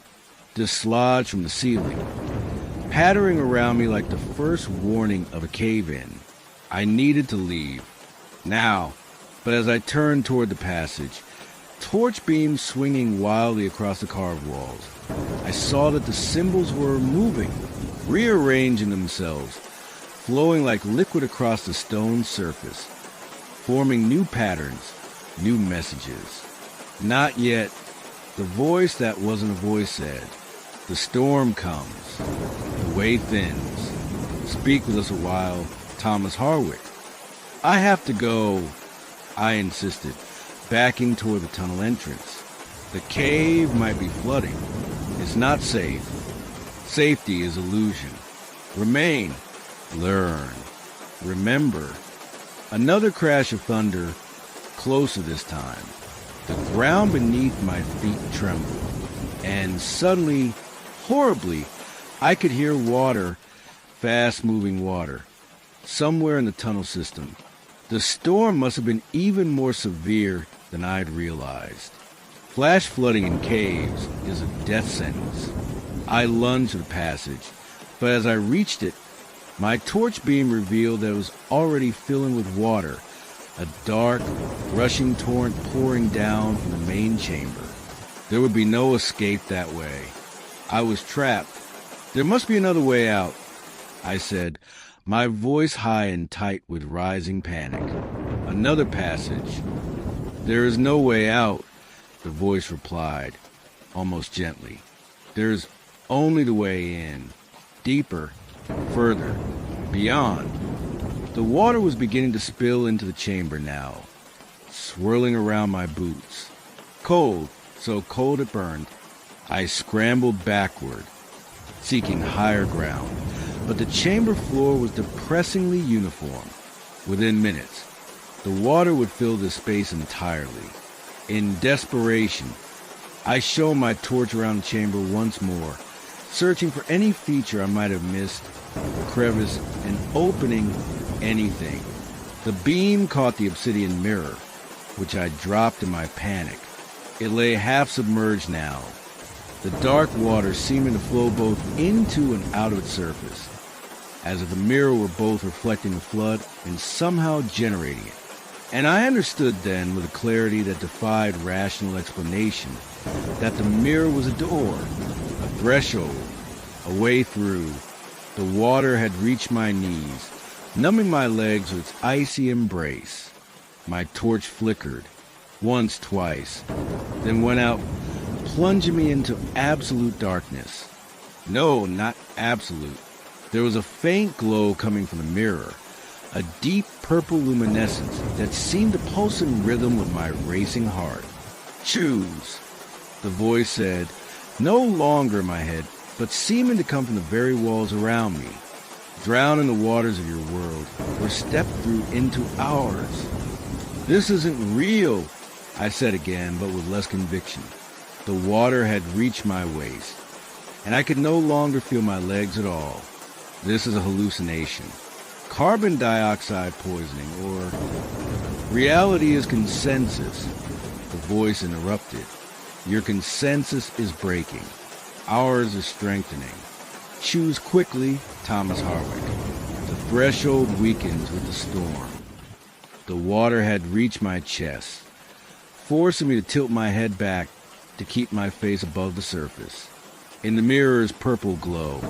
dislodged from the ceiling, pattering around me like the first warning of a cave-in. I needed to leave. Now, but as I turned toward the passage, torch beams swinging wildly across the carved walls, I saw that the symbols were moving, rearranging themselves, flowing like liquid across the stone surface, forming new patterns, new messages. Not yet. The voice that wasn't a voice said, "The storm comes. The way thins. Speak with us a while, Thomas Harwick." "I have to go," I insisted, backing toward the tunnel entrance. "The cave might be flooding. It's not safe. Safety is illusion. Remain. Learn. Remember." Another crash of thunder, closer this time. The ground beneath my feet trembled, and suddenly, horribly, I could hear water, fast-moving water, somewhere in the tunnel system. The storm must have been even more severe than I'd realized. Flash flooding in caves is a death sentence. I lunged for the passage, but as I reached it, my torch beam revealed that it was already filling with water, a dark, rushing torrent pouring down from the main chamber. There would be no escape that way. I was trapped. "There must be another way out," I said, my voice high and tight with rising panic. "Another passage." "There is no way out," the voice replied, almost gently. "There's only the way in. Deeper, further, beyond." The water was beginning to spill into the chamber now, swirling around my boots. Cold, so cold it burned. I scrambled backward, seeking higher ground, but the chamber floor was depressingly uniform. Within minutes, the water would fill this space entirely. In desperation, I shone my torch around the chamber once more, searching for any feature I might have missed, a crevice, an opening, anything. The beam caught the obsidian mirror, which I dropped in my panic. It lay half submerged now, the dark water seeming to flow both into and out of its surface, as if the mirror were both reflecting the flood and somehow generating it. And I understood then, with a clarity that defied rational explanation, that the mirror was a door, a threshold, a way through. The water had reached my knees, numbing my legs with its icy embrace. My torch flickered, once, twice, then went out, plunging me into absolute darkness. No, not absolute. There was a faint glow coming from the mirror, a deep purple luminescence that seemed to pulse in rhythm with my racing heart. "Choose," the voice said, no longer in my head, but seeming to come from the very walls around me. "Drown in the waters of your world, or step through into ours." This isn't real, I said again, but with less conviction. The water had reached my waist, and I could no longer feel my legs at all. This is a hallucination. Carbon dioxide poisoning, or reality is consensus. The voice interrupted. Your consensus is breaking. Ours is strengthening. Choose quickly, Thomas Harwick. The threshold weakens with the storm. The water had reached my chest, forcing me to tilt my head back to keep my face above the surface. In the mirror's purple glow,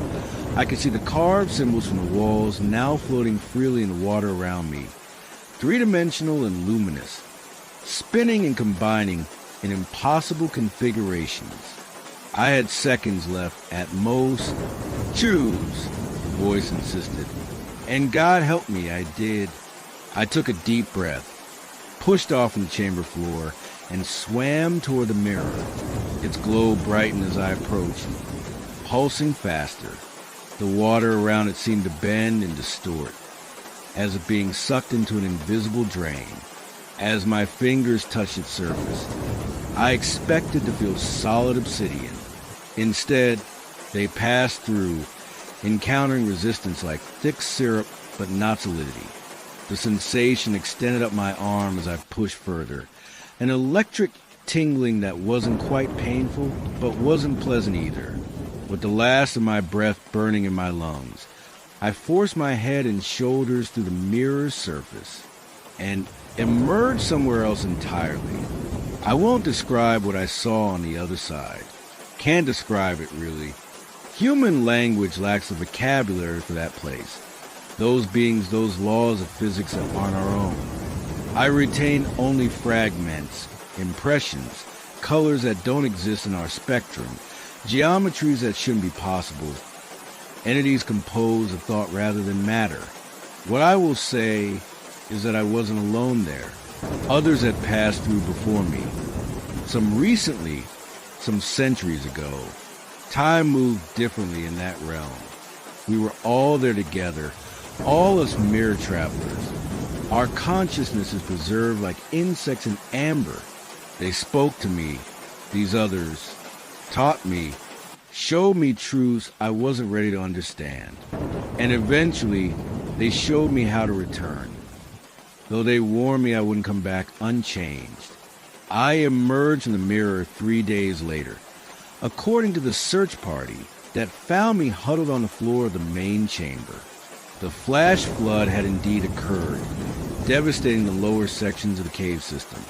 I could see the carved symbols from the walls now floating freely in the water around me, three-dimensional and luminous, spinning and combining in impossible configurations. I had seconds left at most. Choose, the voice insisted. And God help me, I did. I took a deep breath, pushed off from the chamber floor, and swam toward the mirror. Its glow brightened as I approached, pulsing faster. The water around it seemed to bend and distort, as if being sucked into an invisible drain. As my fingers touched its surface, I expected to feel solid obsidian. Instead, they passed through, encountering resistance like thick syrup, but not solidity. The sensation extended up my arm as I pushed further, an electric tingling that wasn't quite painful, but wasn't pleasant either. With the last of my breath burning in my lungs, I forced my head and shoulders through the mirror's surface and emerged somewhere else entirely. I won't describe what I saw on the other side. Can't describe it, really. Human language lacks the vocabulary for that place. Those beings, those laws of physics that aren't our own. I retain only fragments, impressions, colors that don't exist in our spectrum, geometries that shouldn't be possible, entities composed of thought rather than matter. What I will say is that I wasn't alone there. Others had passed through before me. Some recently, some centuries ago. Time moved differently in that realm. We were all there together, all us mirror travelers. Our consciousness is preserved like insects in amber. They spoke to me, these others, taught me, showed me truths I wasn't ready to understand. And eventually, they showed me how to return. Though they warned me I wouldn't come back unchanged. I emerged in the mirror 3 days later, according to the search party that found me huddled on the floor of the main chamber. The flash flood had indeed occurred, devastating the lower sections of the cave system.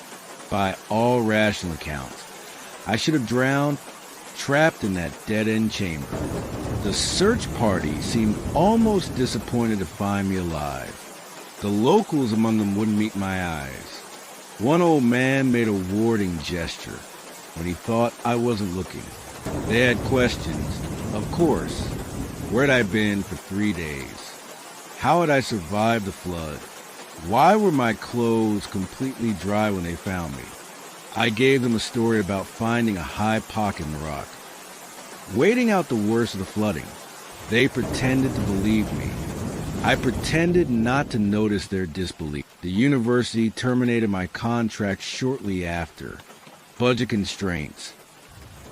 By all rational accounts, I should have drowned, trapped in that dead-end chamber. The search party seemed almost disappointed to find me alive. The locals among them wouldn't meet my eyes. One old man made a warning gesture when he thought I wasn't looking. They had questions, of course. Where'd I been for 3 days? How had I survived the flood? Why were my clothes completely dry when they found me? I gave them a story about finding a high pocket in the rock, waiting out the worst of the flooding. They pretended to believe me. I pretended not to notice their disbelief. The university terminated my contract shortly after. Budget constraints,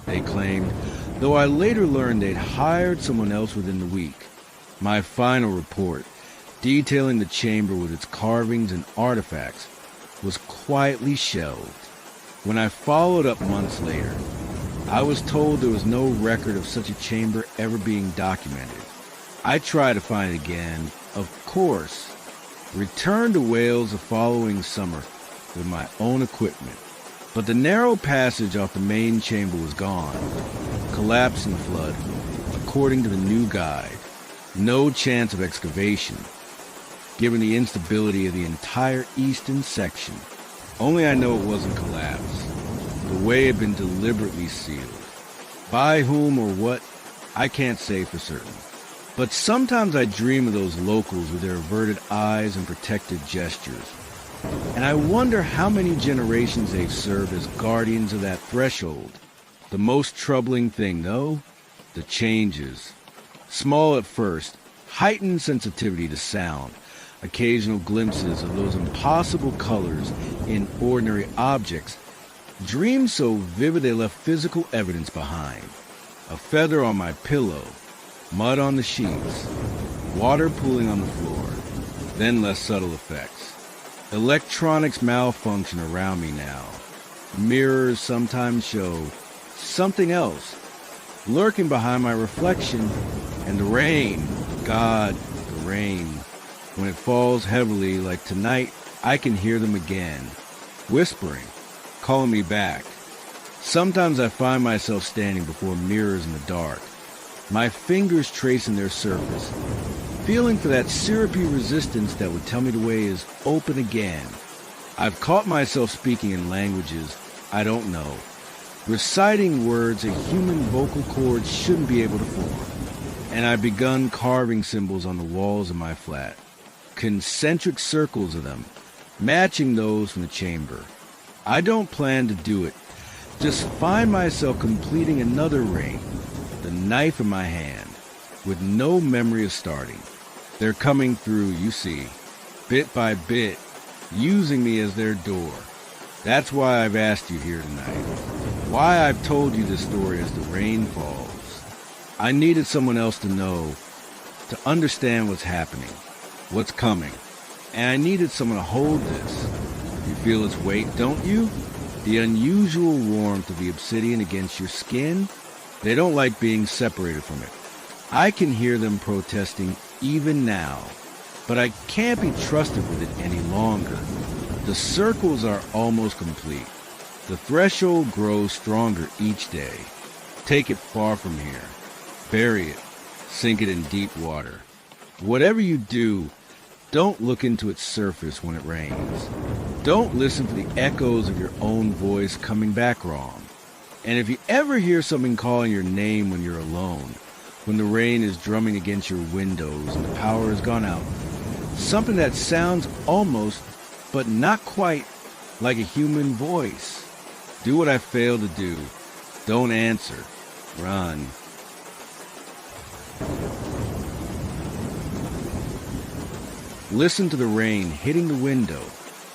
they claimed, though I later learned they'd hired someone else within the week. My final report, detailing the chamber with its carvings and artifacts, was quietly shelved. When I followed up months later, I was told there was no record of such a chamber ever being documented. I tried to find it again, of course. Returned to Wales the following summer with my own equipment. But the narrow passage off the main chamber was gone, collapsed in the flood, according to the new guide. No chance of excavation, given the instability of the entire eastern section. Only I know it wasn't collapsed. The way had been deliberately sealed. By whom or what, I can't say for certain. But sometimes I dream of those locals with their averted eyes and protective gestures. And I wonder how many generations they've served as guardians of that threshold. The most troubling thing, though, the changes. Small at first, heightened sensitivity to sound, occasional glimpses of those impossible colors in ordinary objects, dreams so vivid they left physical evidence behind. A feather on my pillow, mud on the sheets, water pooling on the floor, then less subtle effects. Electronics malfunction around me now. Mirrors sometimes show something else lurking behind my reflection. And the rain, God, the rain. When it falls heavily like tonight, I can hear them again, whispering, calling me back. Sometimes I find myself standing before mirrors in the dark, my fingers tracing their surface, feeling for that syrupy resistance that would tell me the way is open again. I've caught myself speaking in languages I don't know, reciting words a human vocal cord shouldn't be able to form. And I've begun carving symbols on the walls of my flat, concentric circles of them, matching those from the chamber. I don't plan to do it, just find myself completing another ring, the knife in my hand, with no memory of starting. They're coming through, you see, bit by bit, using me as their door. That's why I've asked you here tonight, why I've told you this story as the rain falls. I needed someone else to know, to understand what's happening, what's coming, and I needed someone to hold this. You feel its weight, don't you? The unusual warmth of the obsidian against your skin. They don't like being separated from it. I can hear them protesting even now, but I can't be trusted with it any longer. The circles are almost complete. The threshold grows stronger each day. Take it far from here. Bury it. Sink it in deep water. Whatever you do, don't look into its surface when it rains. Don't listen for the echoes of your own voice coming back wrong. And if you ever hear something calling your name when you're alone, when the rain is drumming against your windows and the power has gone out, something that sounds almost, but not quite, like a human voice, do what I failed to do. Don't answer. Run. Listen to the rain hitting the window.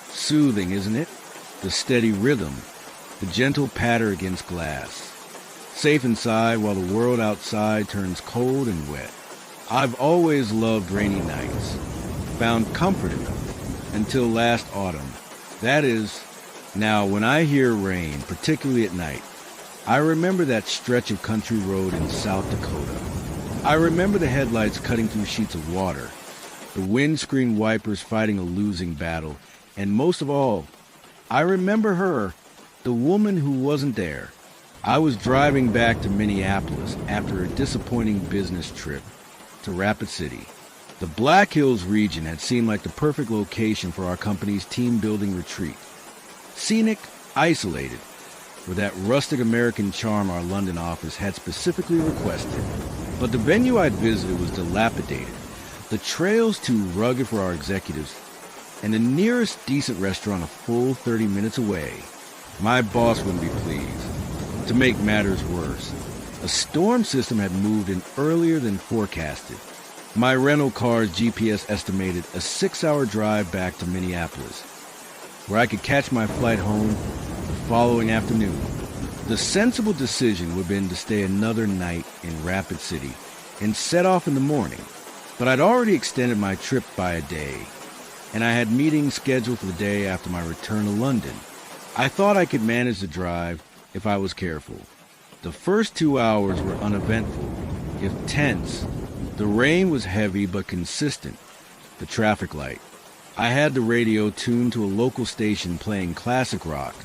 Soothing, isn't it? The steady rhythm, the gentle patter against glass. Safe inside while the world outside turns cold and wet. I've always loved rainy nights, found comfort in them, until last autumn. That is, now when I hear rain, particularly at night, I remember that stretch of country road in South Dakota. I remember the headlights cutting through sheets of water, the windscreen wipers fighting a losing battle, and most of all, I remember her, the woman who wasn't there. I was driving back to Minneapolis after a disappointing business trip to Rapid City. The Black Hills region had seemed like the perfect location for our company's team-building retreat. Scenic, isolated, with that rustic American charm our London office had specifically requested. But the venue I'd visited was dilapidated, the trails too rugged for our executives, and the nearest decent restaurant a full 30 minutes away. My boss wouldn't be pleased. To make matters worse, a storm system had moved in earlier than forecasted. My rental car's GPS estimated a 6-hour drive back to Minneapolis, where I could catch my flight home the following afternoon. The sensible decision would have been to stay another night in Rapid City and set off in the morning, but I'd already extended my trip by a day, and I had meetings scheduled for the day after my return to London. I thought I could manage the drive if I was careful. The first 2 hours were uneventful, if tense. The rain was heavy but consistent. The traffic light. I had the radio tuned to a local station playing classic rock,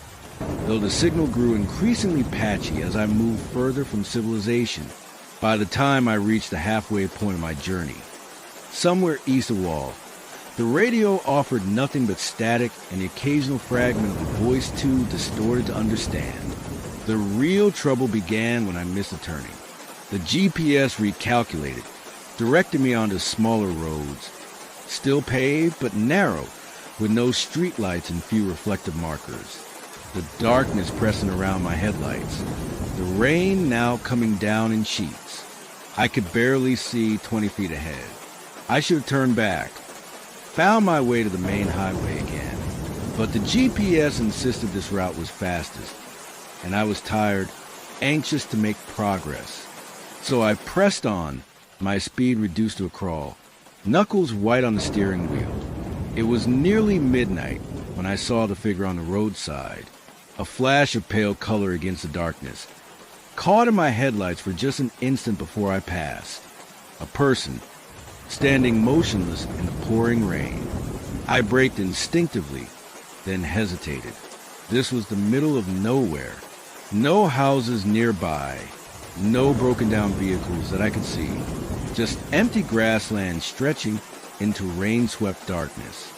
though the signal grew increasingly patchy as I moved further from civilization. By the time I reached the halfway point of my journey, somewhere east of Wall, the radio offered nothing but static and the occasional fragment of a voice too distorted to understand. The real trouble began when I missed a turning. The GPS recalculated, directing me onto smaller roads, still paved but narrow, with no streetlights and few reflective markers. The darkness pressing around my headlights, the rain now coming down in sheets. I could barely see 20 feet ahead. I should have turned back, found my way to the main highway again. But the GPS insisted this route was fastest, and I was tired, anxious to make progress. So I pressed on, my speed reduced to a crawl, knuckles white on the steering wheel. It was nearly midnight when I saw the figure on the roadside, a flash of pale color against the darkness, caught in my headlights for just an instant before I passed. A person, standing motionless in the pouring rain. I braked instinctively, then hesitated. This was the middle of nowhere. No houses nearby, no broken down vehicles that I could see. Just empty grassland stretching into rain-swept darkness.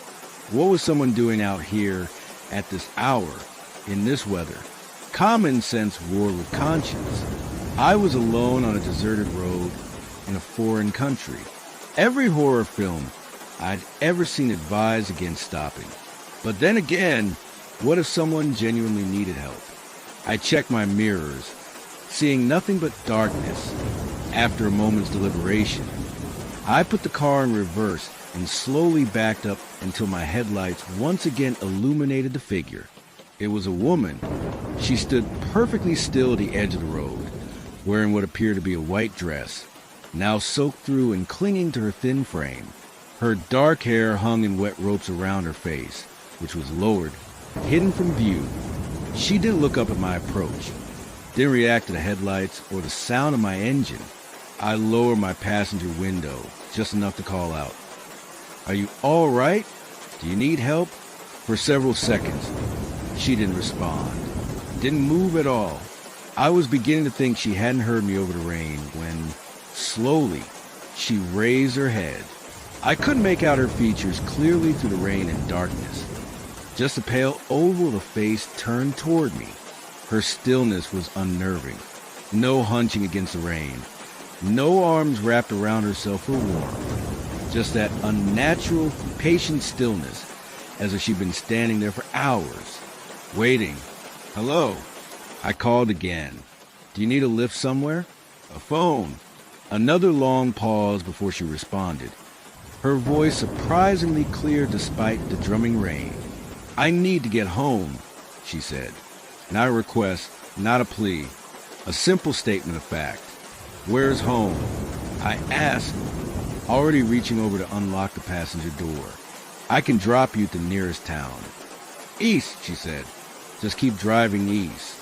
What was someone doing out here at this hour, in this weather? Common sense warred with conscience. I was alone on a deserted road in a foreign country. Every horror film I'd ever seen advised against stopping. But then again, what if someone genuinely needed help? I checked my mirrors, seeing nothing but darkness. After a moment's deliberation, I put the car in reverse and slowly backed up until my headlights once again illuminated the figure. It was a woman. She stood perfectly still at the edge of the road, wearing what appeared to be a white dress, now soaked through and clinging to her thin frame. Her dark hair hung in wet ropes around her face, which was lowered, hidden from view. She didn't look up at my approach, didn't react to the headlights or the sound of my engine. I lowered my passenger window, just enough to call out, "Are you all right? Do you need help?" For several seconds, she didn't respond, didn't move at all. I was beginning to think she hadn't heard me over the rain when, slowly, she raised her head. I couldn't make out her features clearly through the rain and darkness. Just a pale oval of a face turned toward me. Her stillness was unnerving. No hunching against the rain. No arms wrapped around herself for warmth. Just that unnatural, patient stillness, as if she'd been standing there for hours, waiting. "Hello?" I called again. "Do you need a lift somewhere? A phone?" Another long pause before she responded. Her voice surprisingly clear despite the drumming rain. "I need to get home," she said. Not a request, not a plea. A simple statement of fact. "Where's home?" I asked, already reaching over to unlock the passenger door. "I can drop you at the nearest town." "East," she said. "Just keep driving east."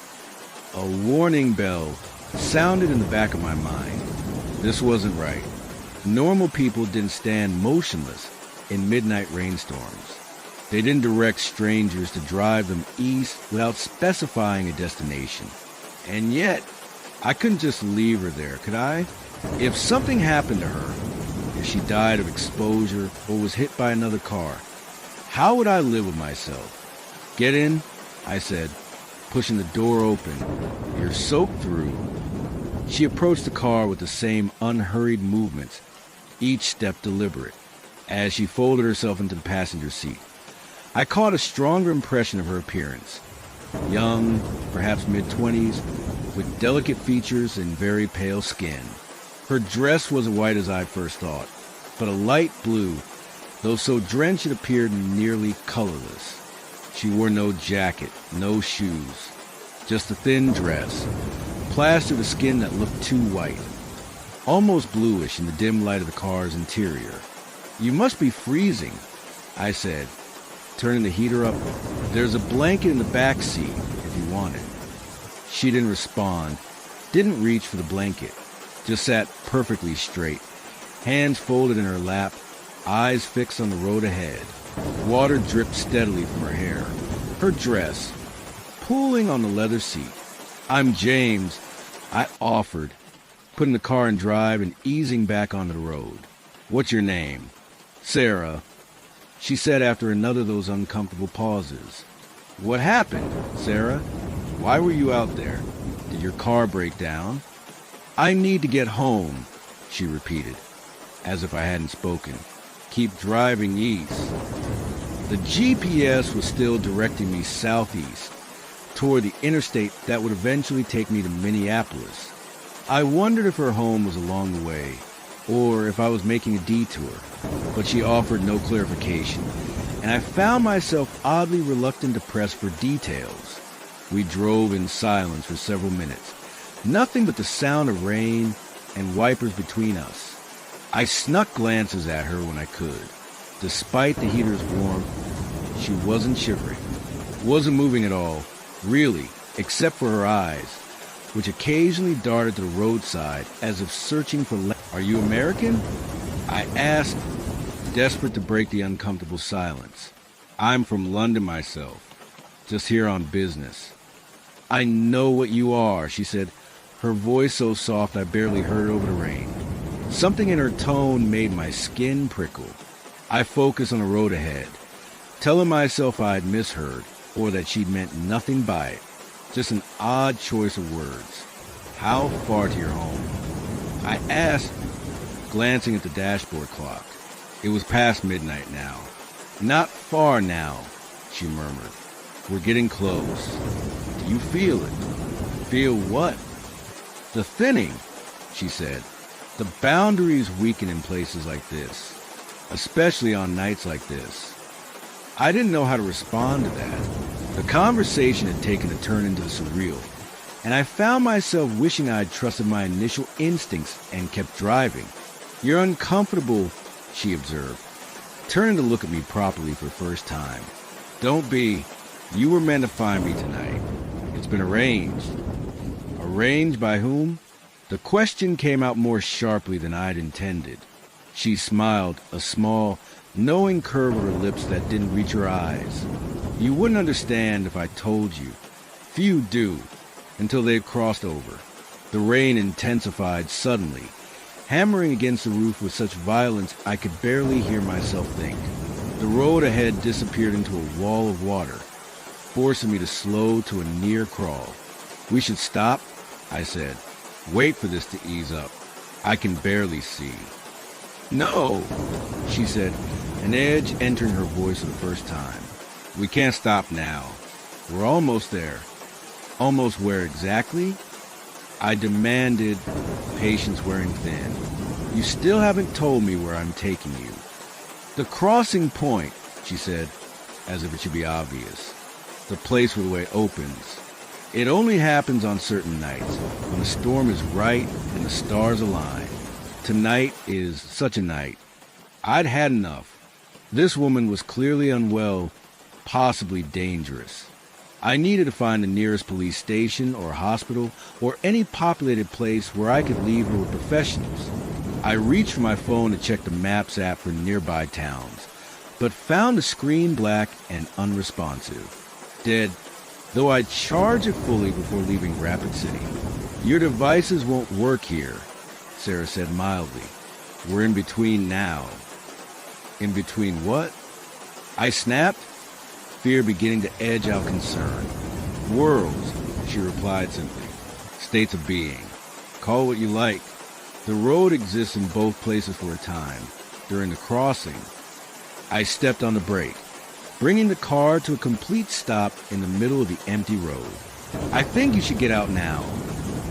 A warning bell sounded in the back of my mind. This wasn't right. Normal people didn't stand motionless in midnight rainstorms. They didn't direct strangers to drive them east without specifying a destination. And yet, I couldn't just leave her there, could I? If something happened to her, if she died of exposure or was hit by another car, how would I live with myself? "Get in," I said, pushing the door open. "You're soaked through." She approached the car with the same unhurried movements, each step deliberate, as she folded herself into the passenger seat. I caught a stronger impression of her appearance. Young, perhaps mid-20s, with delicate features and very pale skin. Her dress was white as I first thought, but a light blue, though so drenched it appeared nearly colorless. She wore no jacket, no shoes, just a thin dress, plastered with skin that looked too white, almost bluish in the dim light of the car's interior. "You must be freezing," I said, turning the heater up. "There's a blanket in the back seat if you want it." She didn't respond, didn't reach for the blanket, just sat perfectly straight, hands folded in her lap, eyes fixed on the road ahead. Water dripped steadily from her hair, her dress, pooling on the leather seat. "I'm James," I offered, putting the car in drive and easing back onto the road. "What's your name?" "Sarah," she said after another of those uncomfortable pauses. "What happened, Sarah? Why were you out there? Did your car break down?" "I need to get home," she repeated, as if I hadn't spoken. "Keep driving east." The GPS was still directing me southeast, toward the interstate that would eventually take me to Minneapolis. I wondered if her home was along the way, or if I was making a detour, but she offered no clarification, and I found myself oddly reluctant to press for details. We drove in silence for several minutes, nothing but the sound of rain and wipers between us. I snuck glances at her when I could. Despite the heater's warmth, she wasn't shivering, wasn't moving at all, really, except for her eyes, which occasionally darted to the roadside as if searching for Are you American? I asked, desperate to break the uncomfortable silence. I'm from London myself, just here on business. I know what you are, she said, her voice so soft I barely heard over the rain. Something in her tone made my skin prickle. I focused on the road ahead, telling myself I'd misheard or that she'd meant nothing by it. Just an odd choice of words. How far to your home? I asked, glancing at the dashboard clock. It was past midnight now. Not far now, she murmured. We're getting close. Do you feel it? Feel what? The thinning, she said. The boundaries weaken in places like this, especially on nights like this. I didn't know how to respond to that. The conversation had taken a turn into the surreal, and I found myself wishing I'd trusted my initial instincts and kept driving. You're uncomfortable, she observed, turning to look at me properly for the first time. Don't be. You were meant to find me tonight. It's been arranged. Arranged by whom? The question came out more sharply than I'd intended. She smiled, a small, knowing curve of her lips that didn't reach her eyes. You wouldn't understand if I told you. Few do, until they had crossed over. The rain intensified suddenly, hammering against the roof with such violence I could barely hear myself think. The road ahead disappeared into a wall of water, forcing me to slow to a near crawl. We should stop, I said. Wait for this to ease up. I can barely see. No, she said, an edge entering her voice for the first time. We can't stop now. We're almost there. Almost where exactly? I demanded, patience wearing thin. You still haven't told me where I'm taking you. The crossing point, she said, as if it should be obvious. The place where the way opens. It only happens on certain nights, when the storm is right and the stars align. Tonight is such a night. I'd had enough. This woman was clearly unwell, possibly dangerous. I needed to find the nearest police station or hospital or any populated place where I could leave her with professionals. I reached for my phone to check the Maps app for nearby towns, but found the screen black and unresponsive. Dead, though I'd charge it fully before leaving Rapid City. Your devices won't work here, Sarah said mildly. We're in between now. In between what? I snapped, fear beginning to edge out concern. Worlds, she replied simply. States of being. Call what you like. The road exists in both places for a time. During the crossing, I stepped on the brake, bringing the car to a complete stop in the middle of the empty road. I think you should get out now,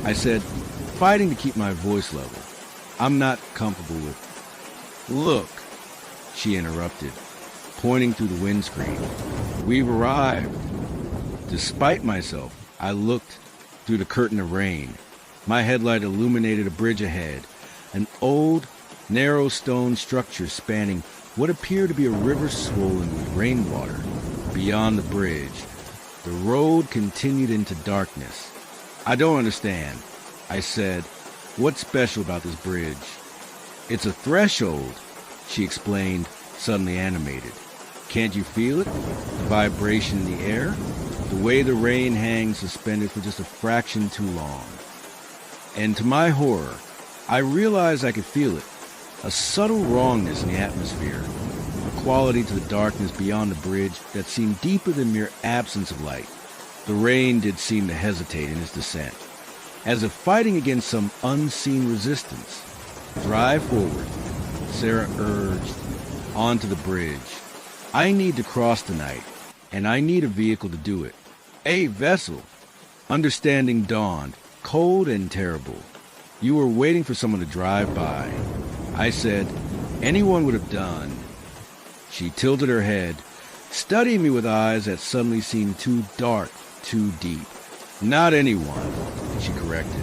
I said, fighting to keep my voice level. I'm not comfortable with... Look, she interrupted, pointing through the windscreen. We've arrived. Despite myself, I looked through the curtain of rain. My headlight illuminated a bridge ahead, an old, narrow stone structure spanning what appeared to be a river swollen with rainwater. Beyond the bridge, the road continued into darkness. I don't understand, I said. What's special about this bridge? It's a threshold, she explained, suddenly animated. Can't you feel it? The vibration in the air? The way the rain hangs suspended for just a fraction too long. And to my horror, I realized I could feel it. A subtle wrongness in the atmosphere. A quality to the darkness beyond the bridge that seemed deeper than mere absence of light. The rain did seem to hesitate in its descent, as if fighting against some unseen resistance. Drive forward, Sarah urged, onto the bridge. I need to cross tonight, and I need a vehicle to do it. A vessel. Understanding dawned, cold and terrible. You were waiting for someone to drive by. I said, anyone would have done. She tilted her head, studying me with eyes that suddenly seemed too dark, too deep. Not anyone, she corrected.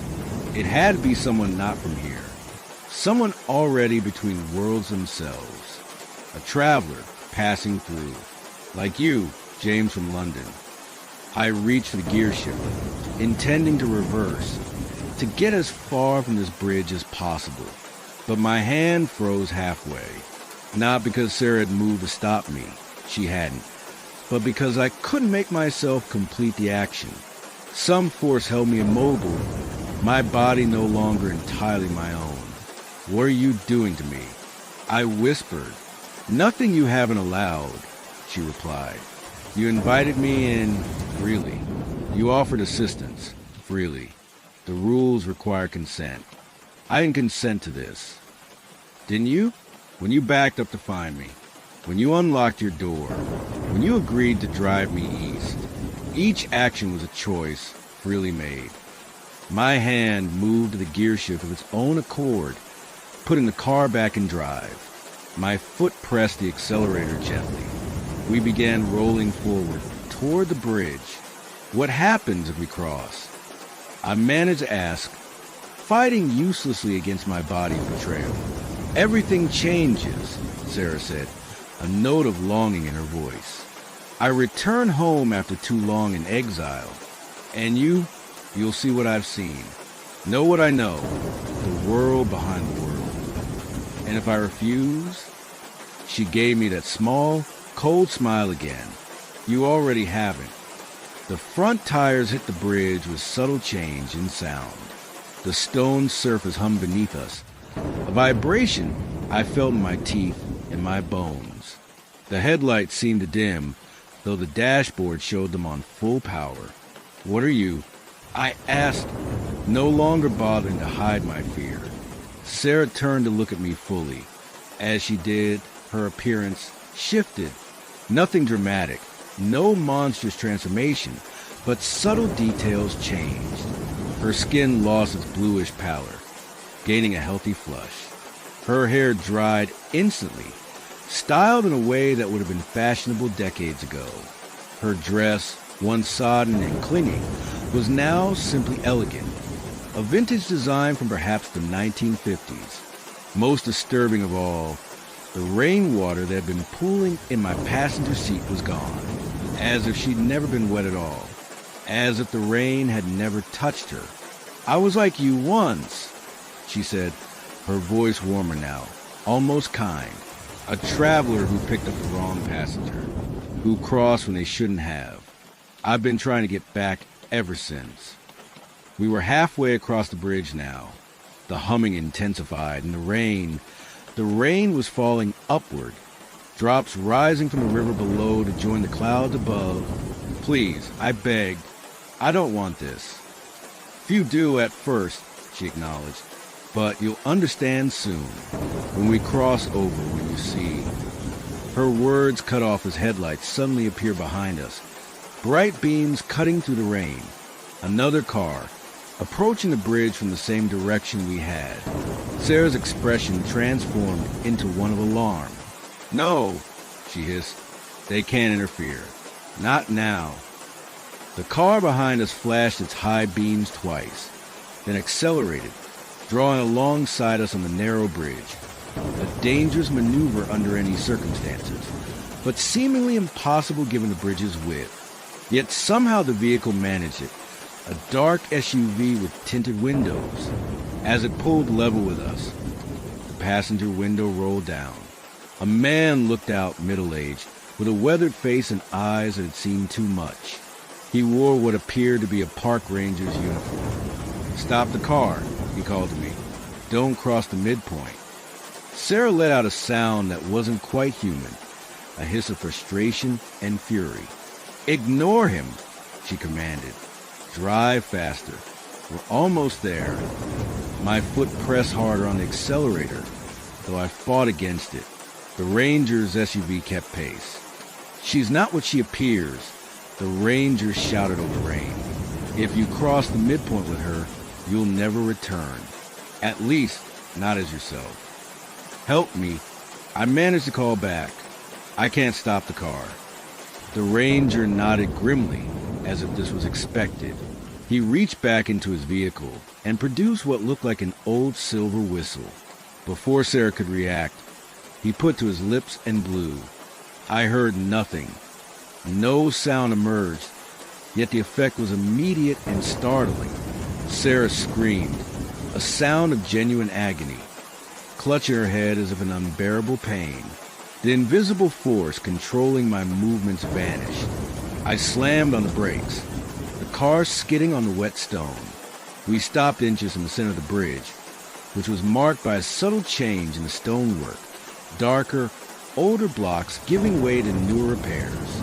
It had to be someone not from here. Someone already between worlds themselves. A traveler passing through. Like you, James from London. I reached for the gear shift, intending to reverse, to get as far from this bridge as possible. But my hand froze halfway. Not because Sarah had moved to stop me. She hadn't. But because I couldn't make myself complete the action. Some force held me immobile, my body no longer entirely my own. What are you doing to me? I whispered. Nothing you haven't allowed, she replied. You invited me in freely. You offered assistance freely. The rules require consent. I didn't consent to this. Didn't you? When you backed up to find me. When you unlocked your door. When you agreed to drive me east. Each action was a choice, freely made. My hand moved to the gear shift of its own accord, putting the car back in drive. My foot pressed the accelerator gently. We began rolling forward, toward the bridge. What happens if we cross? I managed to ask, fighting uselessly against my body's betrayal. Everything changes, Sarah said, a note of longing in her voice. I return home after too long in exile, and you'll see what I've seen. Know what I know, the world behind the world. And if I refuse, she gave me that small, cold smile again. You already haven't. The front tires hit the bridge with subtle change in sound. The stone surface hummed beneath us. A vibration I felt in my teeth and my bones. The headlights seemed to dim, though the dashboard showed them on full power. What are you? I asked, no longer bothering to hide my fear. Sarah turned to look at me fully. As she did, her appearance shifted. Nothing dramatic, no monstrous transformation, but subtle details changed. Her skin lost its bluish pallor, gaining a healthy flush. Her hair dried instantly, styled in a way that would have been fashionable decades ago. Her dress, once sodden and clinging, was now simply elegant. A vintage design from perhaps the 1950s. Most disturbing of all, the rainwater that had been pooling in my passenger seat was gone, as if she'd never been wet at all, as if the rain had never touched her. I was like you once, she said, her voice warmer now, almost kind. A traveler who picked up the wrong passenger, who crossed when they shouldn't have. I've been trying to get back ever since. We were halfway across the bridge now. The humming intensified, and the rain was falling upward, drops rising from the river below to join the clouds above. Please, I begged, I don't want this. Few do at first, she acknowledged, but you'll understand soon, when we cross over, when you see. Her words cut off as headlights suddenly appear behind us, bright beams cutting through the rain. Another car, approaching the bridge from the same direction we had. Sarah's expression transformed into one of alarm. No, she hissed. They can't interfere. Not now. The car behind us flashed its high beams twice, then accelerated, drawing alongside us on the narrow bridge. A dangerous maneuver under any circumstances, but seemingly impossible given the bridge's width. Yet somehow the vehicle managed it. A dark SUV with tinted windows. As it pulled level with us, the passenger window rolled down. A man looked out, middle-aged, with a weathered face and eyes that had seen too much. He wore what appeared to be a park ranger's uniform. Stop the car, he called to me. Don't cross the midpoint. Sarah let out a sound that wasn't quite human, a hiss of frustration and fury. Ignore him, she commanded. Drive faster. We're almost there. My foot pressed harder on the accelerator, though I fought against it. The Ranger's SUV kept pace. She's not what she appears, the Ranger shouted over rain. If you cross the midpoint with her, you'll never return. At least, not as yourself. Help me. I managed to call back. I can't stop the car. The ranger nodded grimly, as if this was expected. He reached back into his vehicle and produced what looked like an old silver whistle. Before Sarah could react, he put to his lips and blew. I heard nothing. No sound emerged, yet the effect was immediate and startling. Sarah screamed, a sound of genuine agony, clutching her head as if in unbearable pain. The invisible force controlling my movements vanished. I slammed on the brakes, the car skidding on the wet stone. We stopped inches from the center of the bridge, which was marked by a subtle change in the stonework, darker, older blocks giving way to newer repairs.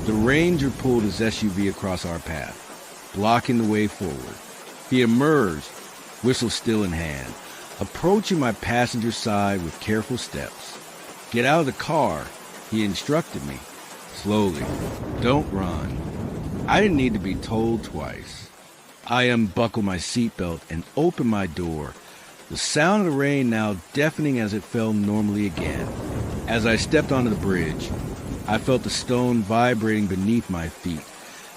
The ranger pulled his SUV across our path, blocking the way forward. He emerged, whistle still in hand, approaching my passenger side with careful steps. "Get out of the car," he instructed me, slowly. "Don't run." I didn't need to be told twice. I unbuckled my seatbelt and opened my door, the sound of the rain now deafening as it fell normally again. As I stepped onto the bridge, I felt the stone vibrating beneath my feet,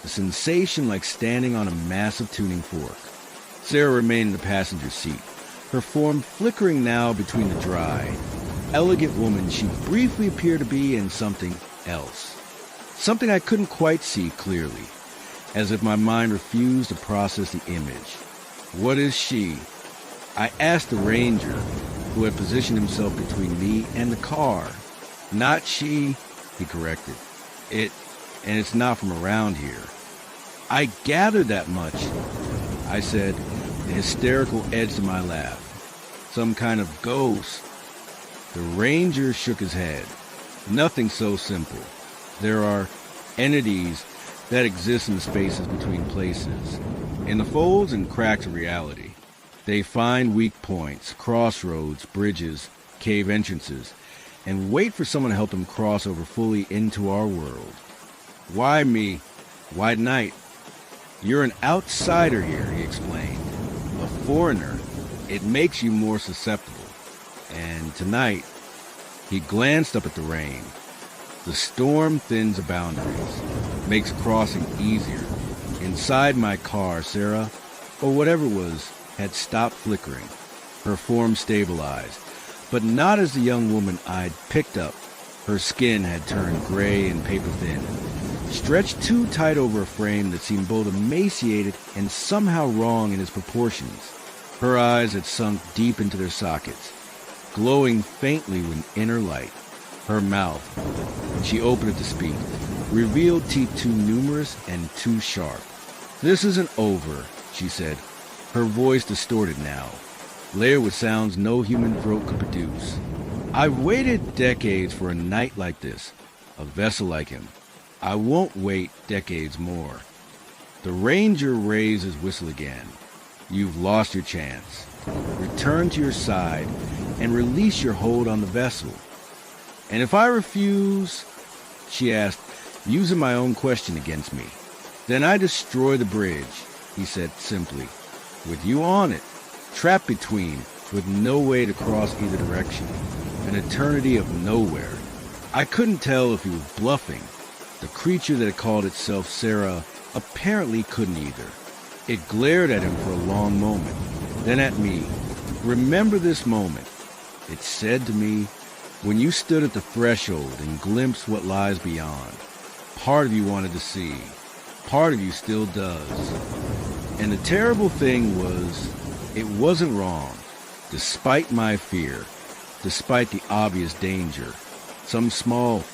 a sensation like standing on a massive tuning fork. Sarah remained in the passenger seat, her form flickering now between the dry, elegant woman she briefly appeared to be and something else. Something I couldn't quite see clearly, as if my mind refused to process the image. "What is she?" I asked the ranger, who had positioned himself between me and the car. "Not she," he corrected. And it's not from around here." "I gathered that much," I said, a hysterical edge to my laugh. "Some kind of ghost." The ranger shook his head. "Nothing so simple. There are entities that exist in the spaces between places, in the folds and cracks of reality. They find weak points, crossroads, bridges, cave entrances, and wait for someone to help them cross over fully into our world." "Why me? Why night?" "You're an outsider here," he explained. "A foreigner. It makes you more susceptible. And tonight," he glanced up at the rain. "The storm thins the boundaries, makes crossing easier. Inside my car, Sarah, or whatever it was, had stopped flickering. Her form stabilized, but not as the young woman I'd picked up. Her skin had turned gray and paper-thin, stretched too tight over a frame that seemed both emaciated and somehow wrong in its proportions. Her eyes had sunk deep into their sockets, glowing faintly with inner light. Her mouth, when she opened it to speak, revealed teeth too numerous and too sharp. "This isn't over," she said, her voice distorted now, layered with sounds no human throat could produce. "I've waited decades for a night like this, a vessel like him. I won't wait decades more." The ranger raised his whistle again. "You've lost your chance. Return to your side and release your hold on the vessel." "And if I refuse?" she asked, using my own question against me. "Then I destroy the bridge," he said simply. "With you on it, trapped between, with no way to cross either direction. An eternity of nowhere." I couldn't tell if he was bluffing. The creature that had called itself Sarah apparently couldn't either. It glared at him for a long moment, then at me. "Remember this moment," it said to me, "when you stood at the threshold and glimpsed what lies beyond. Part of you wanted to see. Part of you still does." And the terrible thing was, it wasn't wrong. Despite my fear, despite the obvious danger, some small,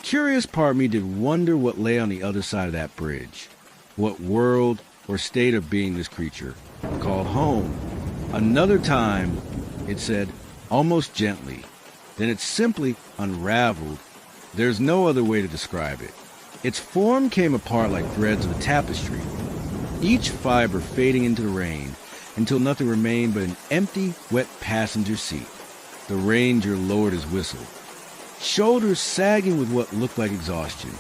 curious part of me did wonder what lay on the other side of that bridge. What world or state of being this creature called home. "Another time," it said, almost gently. Then it simply unraveled. There's no other way to describe it. Its form came apart like threads of a tapestry, each fiber fading into the rain until nothing remained but an empty, wet passenger seat. The ranger lowered his whistle, shoulders sagging with what looked like exhaustion.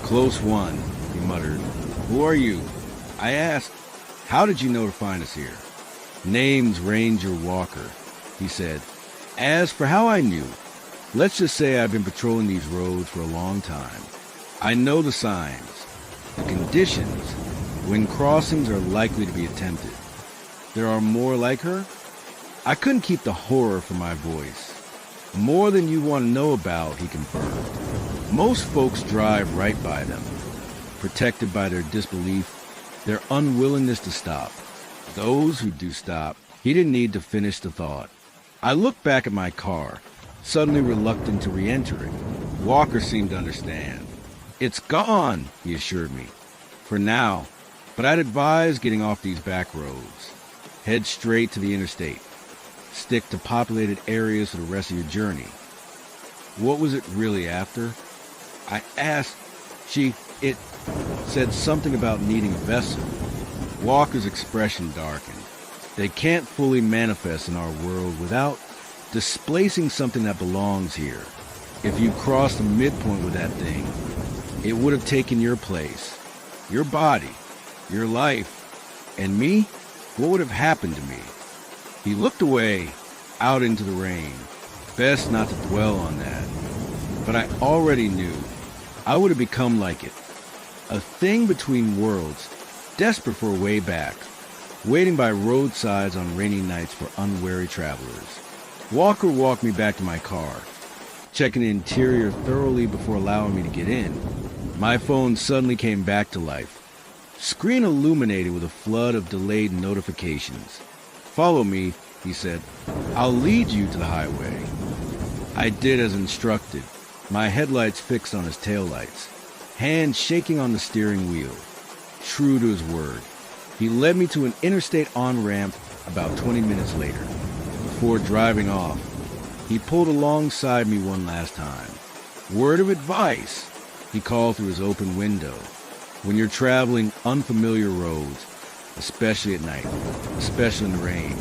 "Close one," he muttered. "Who are you?" I asked. "How did you know to find us here?" "Name's Ranger Walker," he said, As for how I knew, let's just say I've been patrolling these roads for a long time. I know the signs, the conditions, when crossings are likely to be attempted. There are more like her? I couldn't keep the horror from my voice. More than you want to know about, he confirmed. Most folks drive right by them, protected by their disbelief, their unwillingness to stop. Those who do stop, he didn't need to finish the thought. I looked back at my car, suddenly reluctant to re-enter it. Walker seemed to understand. It's gone, he assured me. For now, but I'd advise getting off these back roads. Head straight to the interstate. Stick to populated areas for the rest of your journey. What was it really after? I asked. It said something about needing a vessel. Walker's expression darkened. They can't fully manifest in our world without displacing something that belongs here. If you crossed the midpoint with that thing, it would have taken your place, your body, your life, and me. What would have happened to me? He looked away, out into the rain. Best not to dwell on that. But I already knew I would have become like it. A thing between worlds, desperate for a way back, waiting by roadsides on rainy nights for unwary travelers. Walker walked me back to my car, checking the interior thoroughly before allowing me to get in. My phone suddenly came back to life. Screen illuminated with a flood of delayed notifications. Follow me, he said. I'll lead you to the highway. I did as instructed, my headlights fixed on his taillights, hands shaking on the steering wheel. True to his word, he led me to an interstate on-ramp about 20 minutes later. Before driving off, he pulled alongside me one last time. Word of advice, he called through his open window. When you're traveling unfamiliar roads, especially at night, especially in the rain,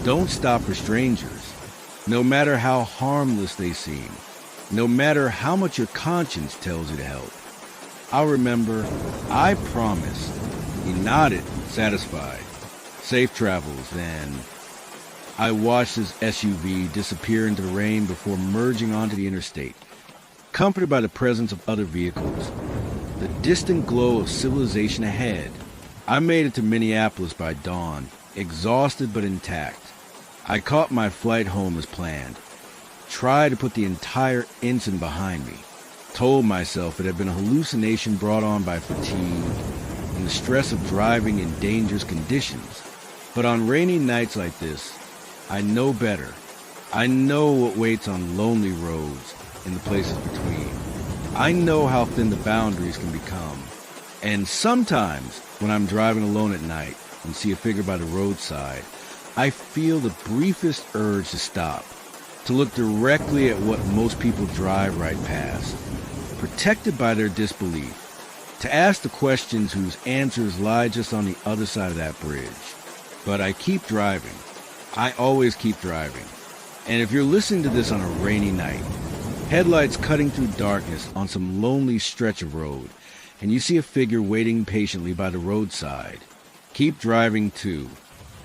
don't stop for strangers, no matter how harmless they seem, no matter how much your conscience tells you to help. I'll remember, I promise. He nodded, satisfied. Safe travels, then. I watched his SUV disappear into the rain before merging onto the interstate, comforted by the presence of other vehicles, the distant glow of civilization ahead. I made it to Minneapolis by dawn, exhausted but intact. I caught my flight home as planned, tried to put the entire incident behind me, told myself it had been a hallucination brought on by fatigue and the stress of driving in dangerous conditions. But on rainy nights like this, I know better. I know what waits on lonely roads and the places between. I know how thin the boundaries can become. And sometimes, when I'm driving alone at night and see a figure by the roadside, I feel the briefest urge to stop, to look directly at what most people drive right past, protected by their disbelief, to ask the questions whose answers lie just on the other side of that bridge. But I keep driving. I always keep driving. And if you're listening to this on a rainy night, headlights cutting through darkness on some lonely stretch of road, and you see a figure waiting patiently by the roadside, keep driving too.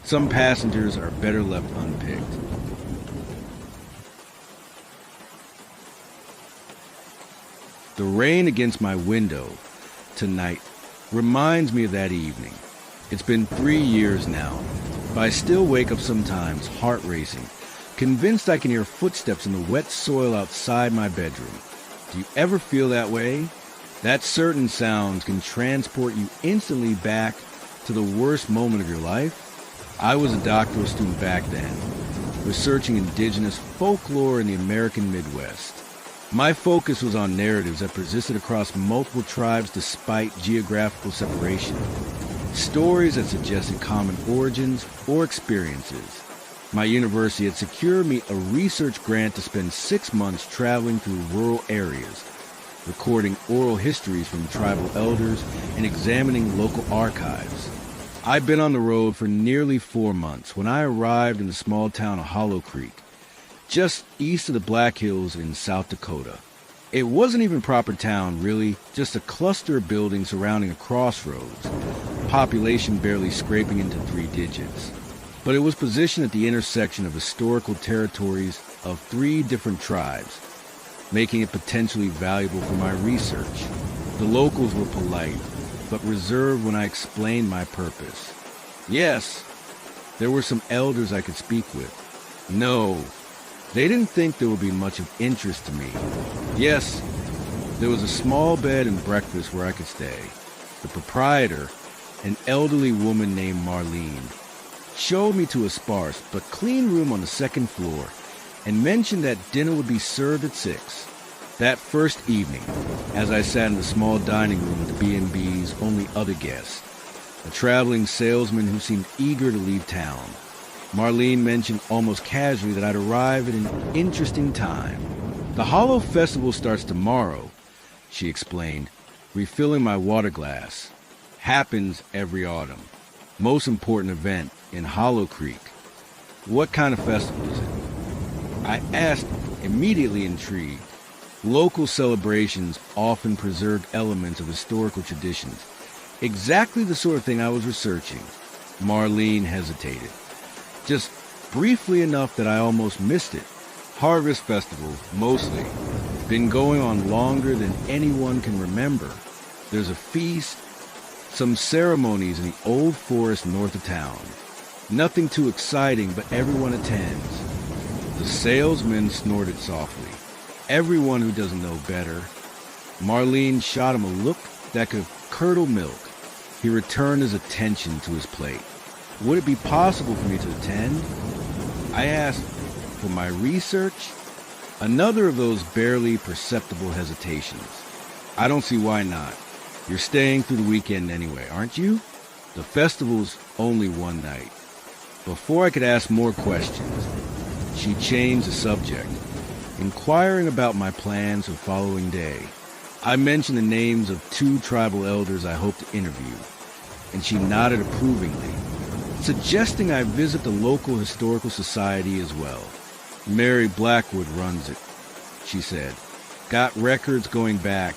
Some passengers are better left unpicked. The rain against my window tonight reminds me of that evening. It's been 3 years now, but I still wake up sometimes, heart racing, convinced I can hear footsteps in the wet soil outside my bedroom. Do you ever feel that way? That certain sounds can transport you instantly back to the worst moment of your life? I was a doctoral student back then, researching indigenous folklore in the American Midwest. My focus was on narratives that persisted across multiple tribes despite geographical separation. Stories that suggested common origins or experiences. My university had secured me a research grant to spend 6 months traveling through rural areas, recording oral histories from tribal elders and examining local archives. I'd been on the road for nearly 4 months when I arrived in the small town of Hollow Creek, just east of the Black Hills in South Dakota. It wasn't even a proper town, really, just a cluster of buildings surrounding a crossroads, population barely scraping into 3 digits. but it was positioned at the intersection of historical territories of 3 different tribes, making it potentially valuable for my research. The locals were polite, but reserved when I explained my purpose. Yes, there were some elders I could speak with. No, they didn't think there would be much of interest to me. Yes, there was a small bed and breakfast where I could stay. The proprietor, an elderly woman named Marlene, showed me to a sparse but clean room on the 2nd floor and mentioned that dinner would be served at 6. That first evening, as I sat in the small dining room with the B&B's only other guest, a traveling salesman who seemed eager to leave town, Marlene mentioned almost casually that I'd arrive at an interesting time. The Hollow Festival starts tomorrow, she explained, refilling my water glass. Happens every autumn. Most important event in Hollow Creek. What kind of festival is it? I asked, immediately intrigued. Local celebrations often preserved elements of historical traditions. Exactly the sort of thing I was researching. Marlene hesitated. Just briefly enough that I almost missed it. Harvest Festival, mostly. Been going on longer than anyone can remember. There's a feast, some ceremonies in the old forest north of town. Nothing too exciting, but everyone attends. The salesman snorted softly. Everyone who doesn't know better. Marlene shot him a look that could curdle milk. He returned his attention to his plate. Would it be possible for me to attend? I asked, for my research? Another of those barely perceptible hesitations. I don't see why not. You're staying through the weekend anyway, aren't you? The festival's only one night. Before I could ask more questions, she changed the subject, inquiring about my plans for the following day. I mentioned the names of 2 tribal elders I hoped to interview, and she nodded approvingly, suggesting I visit the local historical society as well. Mary Blackwood runs it, she said. Got records going back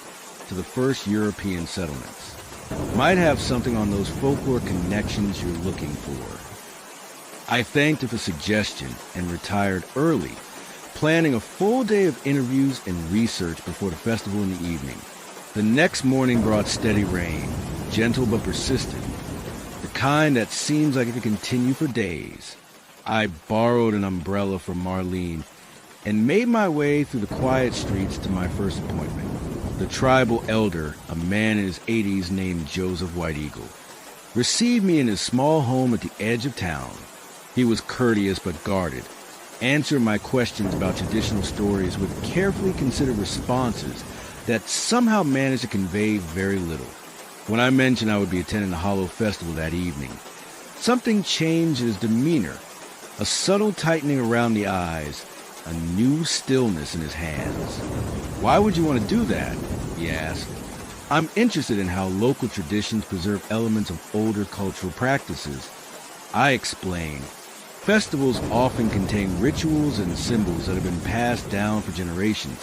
to the first European settlements. Might have something on those folklore connections you're looking for. I thanked her for suggestion and retired early, planning a full day of interviews and research before the festival in the evening. The next morning brought steady rain, gentle but persistent, the kind that seems like it could continue for days. I borrowed an umbrella from Marlene and made my way through the quiet streets to my first appointment. The tribal elder, a man in his 80s named Joseph White Eagle, received me in his small home at the edge of town. He was courteous but guarded, answered my questions about traditional stories with carefully considered responses that somehow managed to convey very little. When I mentioned I would be attending the Hollow Festival that evening, something changed in his demeanor, a subtle tightening around the eyes, a new stillness in his hands. Why would you want to do that? He asked. I'm interested in how local traditions preserve elements of older cultural practices. I explained. Festivals often contain rituals and symbols that have been passed down for generations,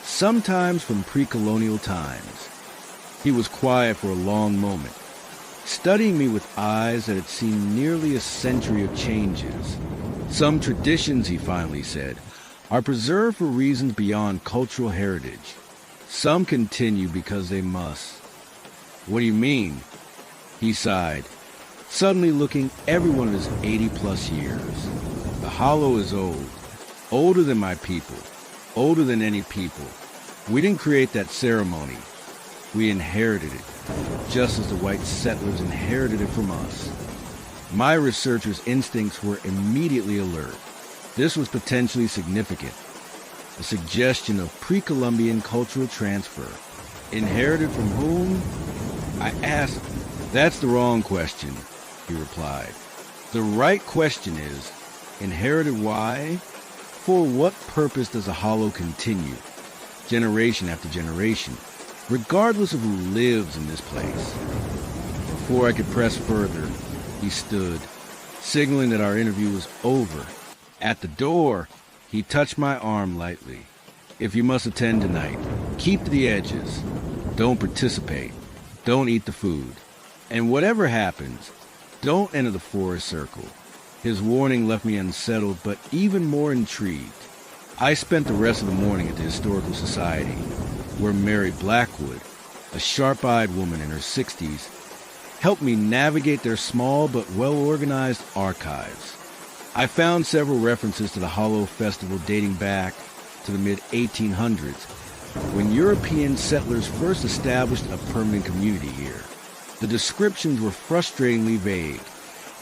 sometimes from pre-colonial times. He was quiet for a long moment, studying me with eyes that had seen nearly a century of changes. Some traditions, he finally said, are preserved for reasons beyond cultural heritage. Some continue because they must. What do you mean? He sighed, suddenly looking every one of his 80-plus years. The Hollow is old, older than my people, older than any people. We didn't create that ceremony. We inherited it, just as the white settlers inherited it from us. My researcher's instincts were immediately alert. This was potentially significant. A suggestion of pre-Columbian cultural transfer. Inherited from whom? I asked. That's the wrong question, he replied. The right question is, inherited why? For what purpose does the Hollow continue, generation after generation, regardless of who lives in this place? Before I could press further, he stood, signaling that our interview was over. At the door, he touched my arm lightly. If you must attend tonight, keep to the edges. Don't participate. Don't eat the food. And whatever happens, don't enter the forest circle. His warning left me unsettled, but even more intrigued. I spent the rest of the morning at the Historical Society, where Mary Blackwood, a sharp-eyed woman in her 60s, helped me navigate their small but well-organized archives. I found several references to the Hollow Festival dating back to the mid-1800s, when European settlers first established a permanent community here. The descriptions were frustratingly vague.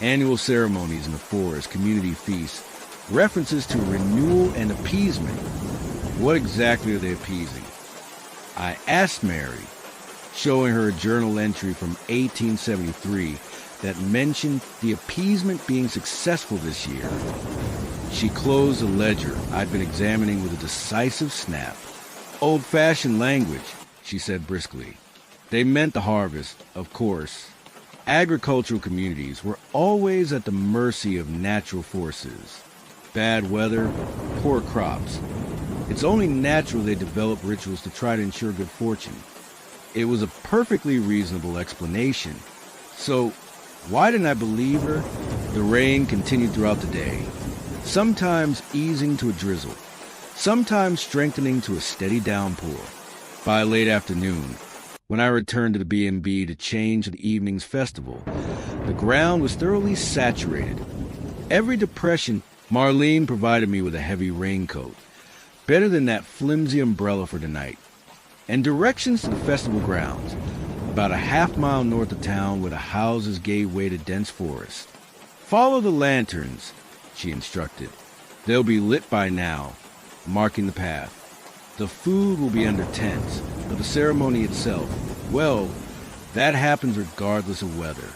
Annual ceremonies in the forest, community feasts, references to renewal and appeasement. What exactly are they appeasing? I asked Mary, showing her a journal entry from 1873 that mentioned the appeasement being successful this year. She closed the ledger I'd been examining with a decisive snap. Old-fashioned language, she said briskly. They meant the harvest, of course. Agricultural communities were always at the mercy of natural forces. Bad weather, poor crops. It's only natural they develop rituals to try to ensure good fortune. It was a perfectly reasonable explanation. So, why didn't I believe her? The rain continued throughout the day, sometimes easing to a drizzle, sometimes strengthening to a steady downpour. By late afternoon, when I returned to the B&B to change the evening's festival, the ground was thoroughly saturated. Every depression, Marlene provided me with a heavy raincoat, better than that flimsy umbrella for tonight, and directions to the festival grounds, about a half-mile north of town where the houses gave way to dense forest. Follow the lanterns, she instructed. They'll be lit by now, marking the path. The food will be under tents, but the ceremony itself, well, that happens regardless of weather.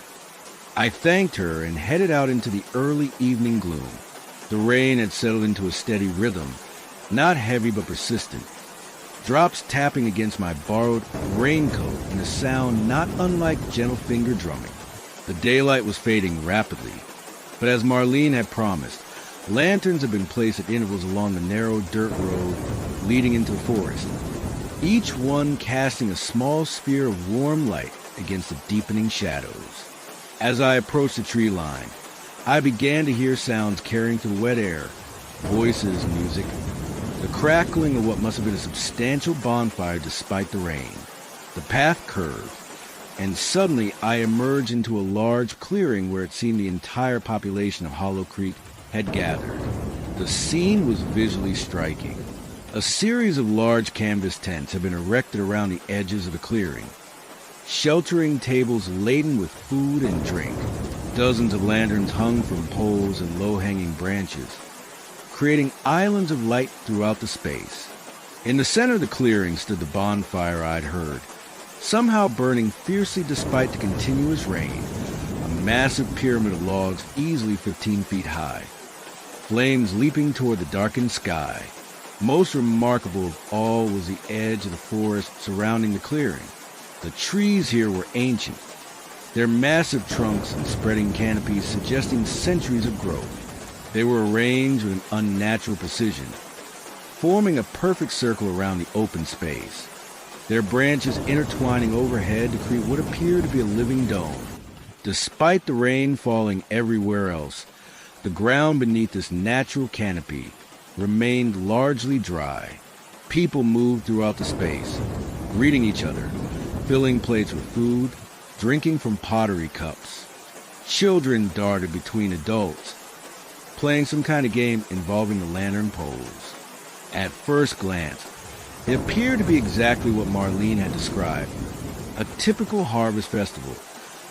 I thanked her and headed out into the early evening gloom. The rain had settled into a steady rhythm, not heavy but persistent. Drops tapping against my borrowed raincoat in a sound not unlike gentle finger drumming. The daylight was fading rapidly, but as Marlene had promised, lanterns had been placed at intervals along the narrow dirt road leading into the forest, each one casting a small sphere of warm light against the deepening shadows. As I approached the tree line, I began to hear sounds carrying through the wet air, voices, music, the crackling of what must have been a substantial bonfire despite the rain. The path curved, and suddenly I emerged into a large clearing where it seemed the entire population of Hollow Creek had gathered. The scene was visually striking. A series of large canvas tents had been erected around the edges of the clearing, sheltering tables laden with food and drink. Dozens of lanterns hung from poles and low-hanging branches, creating islands of light throughout the space. In the center of the clearing stood the bonfire I'd heard, somehow burning fiercely despite the continuous rain, a massive pyramid of logs easily 15 feet high, flames leaping toward the darkened sky. Most remarkable of all was the edge of the forest surrounding the clearing. The trees here were ancient, their massive trunks and spreading canopies suggesting centuries of growth. They were arranged with an unnatural precision, forming a perfect circle around the open space, their branches intertwining overhead to create what appeared to be a living dome. Despite the rain falling everywhere else, the ground beneath this natural canopy remained largely dry. People moved throughout the space, greeting each other, filling plates with food, drinking from pottery cups. Children darted between adults, playing some kind of game involving the lantern poles. At first glance, it appeared to be exactly what Marlene had described, a typical harvest festival,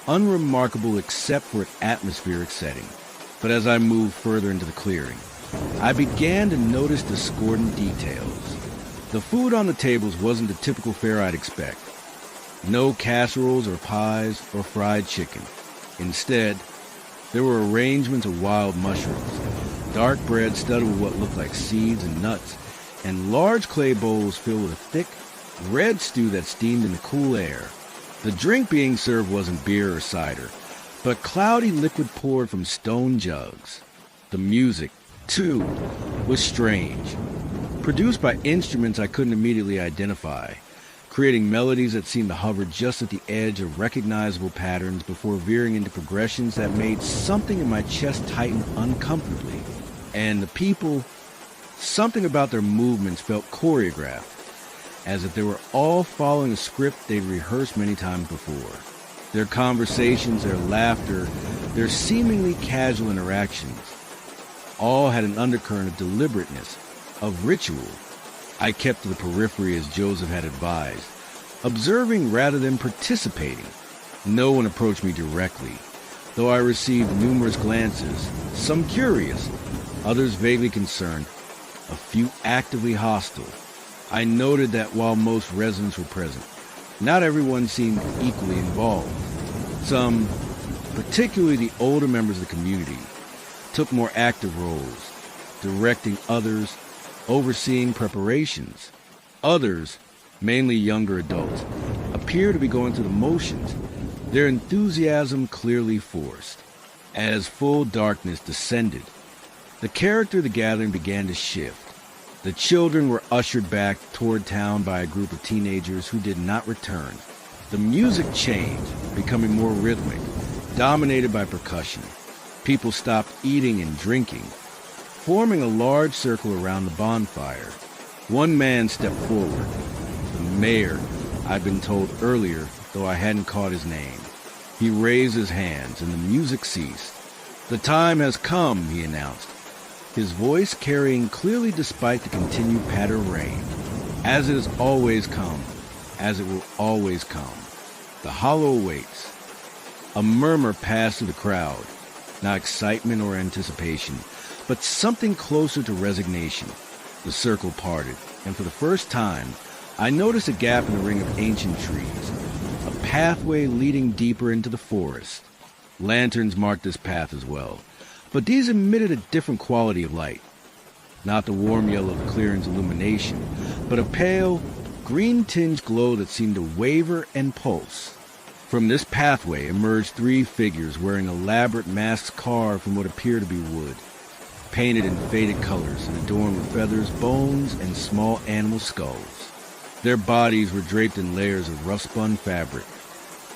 unremarkable except for its atmospheric setting. But as I moved further into the clearing, I began to notice discordant details. The food on the tables wasn't the typical fare I'd expect. No casseroles or pies or fried chicken. Instead, there were arrangements of wild mushrooms, dark bread studded with what looked like seeds and nuts, and large clay bowls filled with a thick, red stew that steamed in the cool air. The drink being served wasn't beer or cider, but cloudy liquid poured from stone jugs. The music, too, was strange, produced by instruments I couldn't immediately identify. creating melodies that seemed to hover just at the edge of recognizable patterns before veering into progressions that made something in my chest tighten uncomfortably. And the people, something about their movements felt choreographed, as if they were all following a script they'd rehearsed many times before. Their conversations, their laughter, their seemingly casual interactions, all had an undercurrent of deliberateness, of ritual. I kept to the periphery as Joseph had advised, observing rather than participating. No one approached me directly, though I received numerous glances, some curious, others vaguely concerned, a few actively hostile. I noted that while most residents were present, not everyone seemed equally involved. Some, particularly the older members of the community, took more active roles, directing others, overseeing preparations. Others, mainly younger adults, appear to be going through the motions, their enthusiasm clearly forced. As full darkness descended, the character of the gathering began to shift. The children were ushered back toward town by a group of teenagers who did not return. The music changed, becoming more rhythmic, dominated by percussion. People stopped eating and drinking, forming a large circle around the bonfire. One man stepped forward. The mayor, I'd been told earlier, though I hadn't caught his name. He raised his hands, and the music ceased. "The time has come," he announced, his voice carrying clearly despite the continued patter of rain. "As it has always come, as it will always come. The hollow awaits." A murmur passed through the crowd, not excitement or anticipation, but something closer to resignation. The circle parted, and for the first time, I noticed a gap in the ring of ancient trees, a pathway leading deeper into the forest. Lanterns marked this path as well, but these emitted a different quality of light. Not the warm yellow of the clearing's illumination, but a pale, green-tinged glow that seemed to waver and pulse. From this pathway emerged 3 figures wearing elaborate masks carved from what appeared to be wood, painted in faded colors and adorned with feathers, bones, and small animal skulls. Their bodies were draped in layers of rough-spun fabric,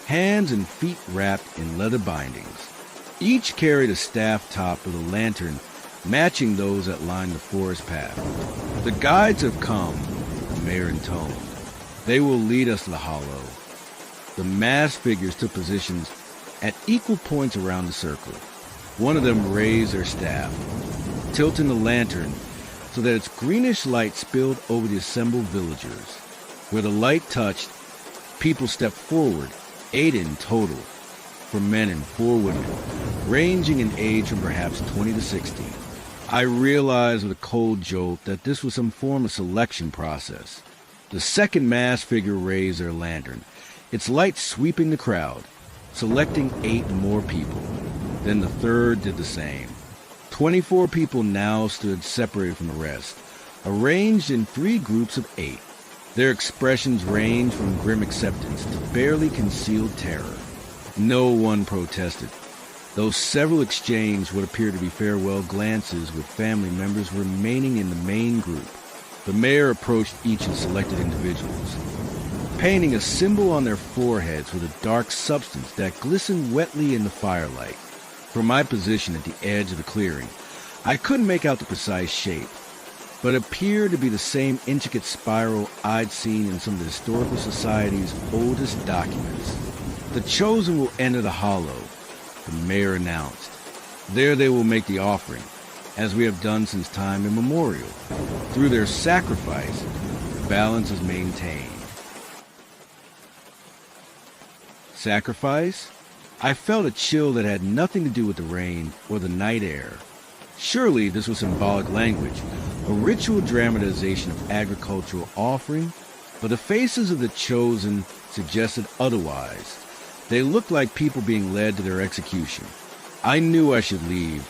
hands and feet wrapped in leather bindings. Each carried a staff topped with a lantern matching those that lined the forest path. "The guides have come," the mayor intoned. "They will lead us to the hollow." The masked figures took positions at equal points around the circle. One of them raised their staff, tilting the lantern so that its greenish light spilled over the assembled villagers. Where the light touched, people stepped forward, 8 in total, 4 men and 4 women, ranging in age from perhaps 20 to 60. I realized with a cold jolt that this was some form of selection process. The second masked figure raised their lantern, its light sweeping the crowd, selecting 8 more people. Then the third did the same. 24 people now stood separated from the rest, arranged in 3 groups of 8. Their expressions ranged from grim acceptance to barely concealed terror. No one protested, though several exchanged what appeared to be farewell glances with family members remaining in the main group. The mayor approached each of the selected individuals, painting a symbol on their foreheads with a dark substance that glistened wetly in the firelight. From my position at the edge of the clearing, I couldn't make out the precise shape, but it appeared to be the same intricate spiral I'd seen in some of the Historical Society's oldest documents. "The chosen will enter the hollow," the mayor announced. "There they will make the offering, as we have done since time immemorial. Through their sacrifice, balance is maintained." Sacrifice? I felt a chill that had nothing to do with the rain or the night air. Surely this was symbolic language, a ritual dramatization of agricultural offering, but the faces of the chosen suggested otherwise. They looked like people being led to their execution. I knew I should leave,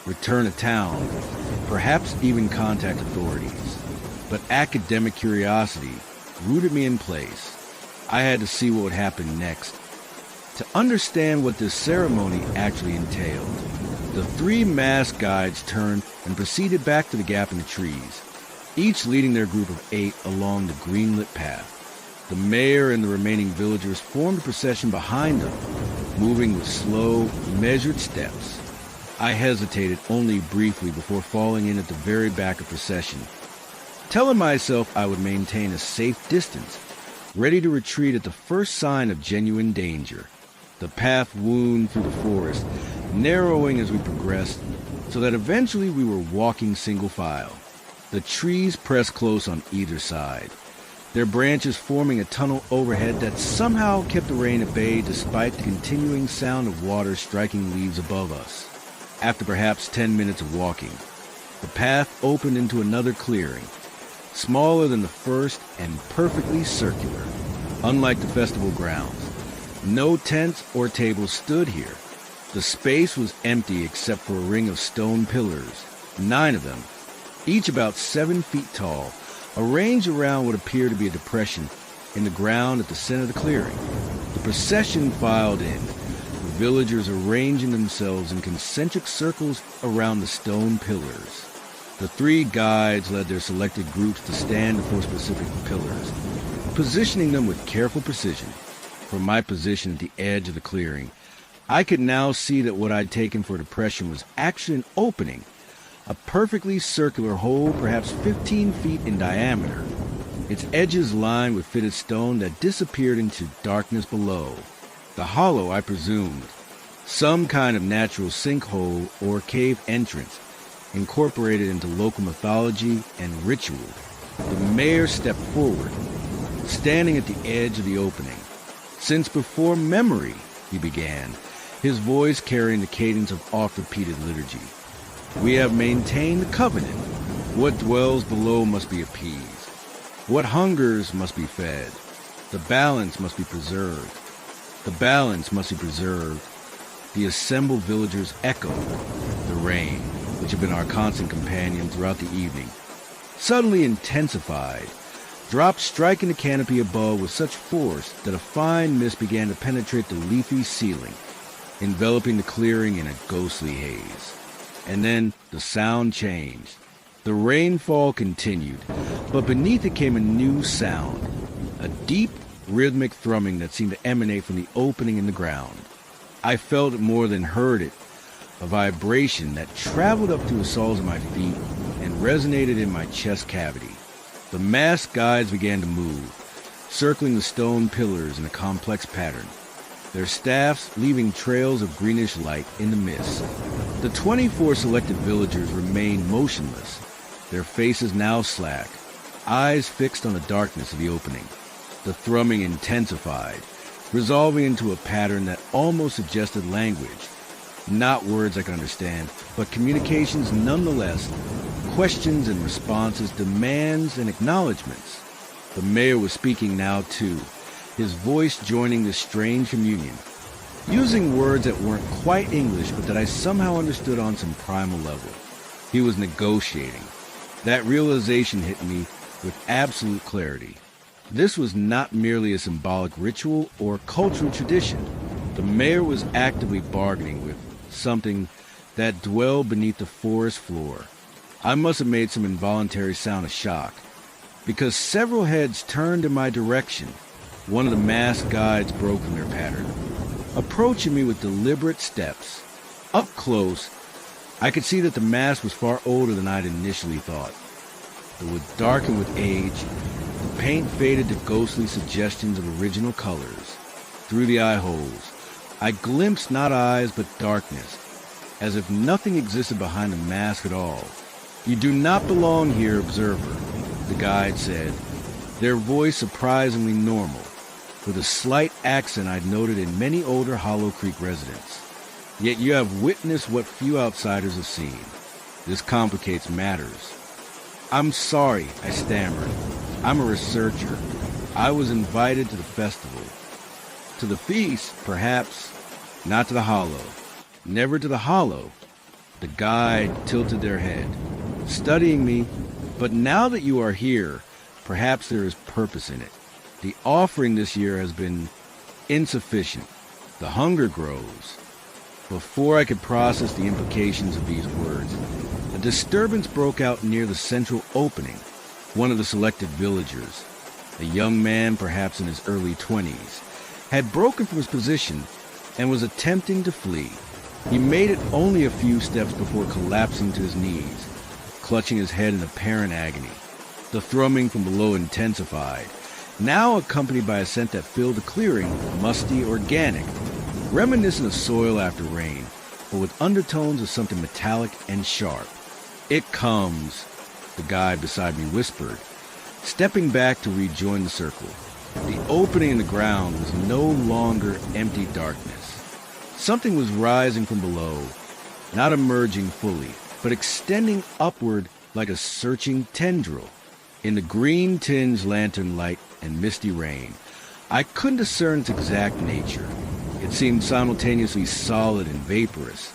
return to town, perhaps even contact authorities. But academic curiosity rooted me in place. I had to see what would happen next, to understand what this ceremony actually entailed. The 3 masked guides turned and proceeded back to the gap in the trees, each leading their group of 8 along the green-lit path. The mayor and the remaining villagers formed a procession behind them, moving with slow, measured steps. I hesitated only briefly before falling in at the very back of the procession, telling myself I would maintain a safe distance, ready to retreat at the first sign of genuine danger. The path wound through the forest, narrowing as we progressed, so that eventually we were walking single file. The trees pressed close on either side, their branches forming a tunnel overhead that somehow kept the rain at bay despite the continuing sound of water striking leaves above us. After perhaps 10 minutes of walking, the path opened into another clearing, smaller than the first and perfectly circular. Unlike the festival grounds, no tents or tables stood here. The space was empty except for a ring of stone pillars, 9 of them, each about 7 feet tall, arranged around what appeared to be a depression in the ground at the center of the clearing. The procession filed in, the villagers arranging themselves in concentric circles around the stone pillars. The 3 guides led their selected groups to stand before specific pillars, positioning them with careful precision. From my position at the edge of the clearing, I could now see that what I'd taken for a depression was actually an opening, a perfectly circular hole perhaps 15 feet in diameter, its edges lined with fitted stone that disappeared into darkness below. The hollow, I presumed, some kind of natural sinkhole or cave entrance, incorporated into local mythology and ritual. The mayor stepped forward, standing at the edge of the opening. "Since before memory," he began, his voice carrying the cadence of oft-repeated liturgy, "we have maintained the covenant. What dwells below must be appeased. What hungers must be fed. The balance must be preserved. The balance must be preserved." The assembled villagers echoed. The rain, which had been our constant companion throughout the evening, suddenly intensified, dropped striking the canopy above with such force that a fine mist began to penetrate the leafy ceiling, enveloping the clearing in a ghostly haze. And then the sound changed. The rainfall continued, but beneath it came a new sound, a deep, rhythmic thrumming that seemed to emanate from the opening in the ground. I felt it more than heard it, a vibration that traveled up through the soles of my feet and resonated in my chest cavity. The masked guides began to move, circling the stone pillars in a complex pattern, their staffs leaving trails of greenish light in the mist. The 24 selected villagers remained motionless, their faces now slack, eyes fixed on the darkness of the opening. The thrumming intensified, resolving into a pattern that almost suggested language. Not words I could understand, but communications nonetheless, questions and responses, demands and acknowledgments. The mayor was speaking now too, his voice joining this strange communion, using words that weren't quite English but that I somehow understood on some primal level. He was negotiating. That realization hit me with absolute clarity. This was not merely a symbolic ritual or cultural tradition. The mayor was actively bargaining with something that dwelled beneath the forest floor. I must have made some involuntary sound of shock, because several heads turned in my direction. One of the masked guides broke from their pattern, approaching me with deliberate steps. Up close, I could see that the mask was far older than I'd initially thought. It would darken with age, the paint faded to ghostly suggestions of original colors. Through the eye holes, I glimpsed not eyes but darkness, as if nothing existed behind the mask at all. "You do not belong here, observer," the guide said, their voice surprisingly normal, with a slight accent I'd noted in many older Hollow Creek residents. "Yet you have witnessed what few outsiders have seen. This complicates matters." "I'm sorry," I stammered. "I'm a researcher. I was invited to the festival." "To the feast, perhaps. Not to the Hollow." "Never to the Hollow." The guide tilted their head, studying me. "But now that you are here, perhaps there is purpose in it. The offering this year has been insufficient. The hunger grows." Before I could process the implications of these words, a disturbance broke out near the central opening. One of the selected villagers, A young man, perhaps in his early 20s, had broken from his position and was attempting to flee. He made it only a few steps before collapsing to his knees, clutching his head in apparent agony. The thrumming from below intensified, now accompanied by a scent that filled the clearing, musty, organic, reminiscent of soil after rain, but with undertones of something metallic and sharp. "It comes," the guy beside me whispered, stepping back to rejoin the circle. The opening in the ground was no longer empty darkness. Something was rising from below, not emerging fully, but extending upward like a searching tendril. In the green-tinged lantern light and misty rain, I couldn't discern its exact nature. It seemed simultaneously solid and vaporous,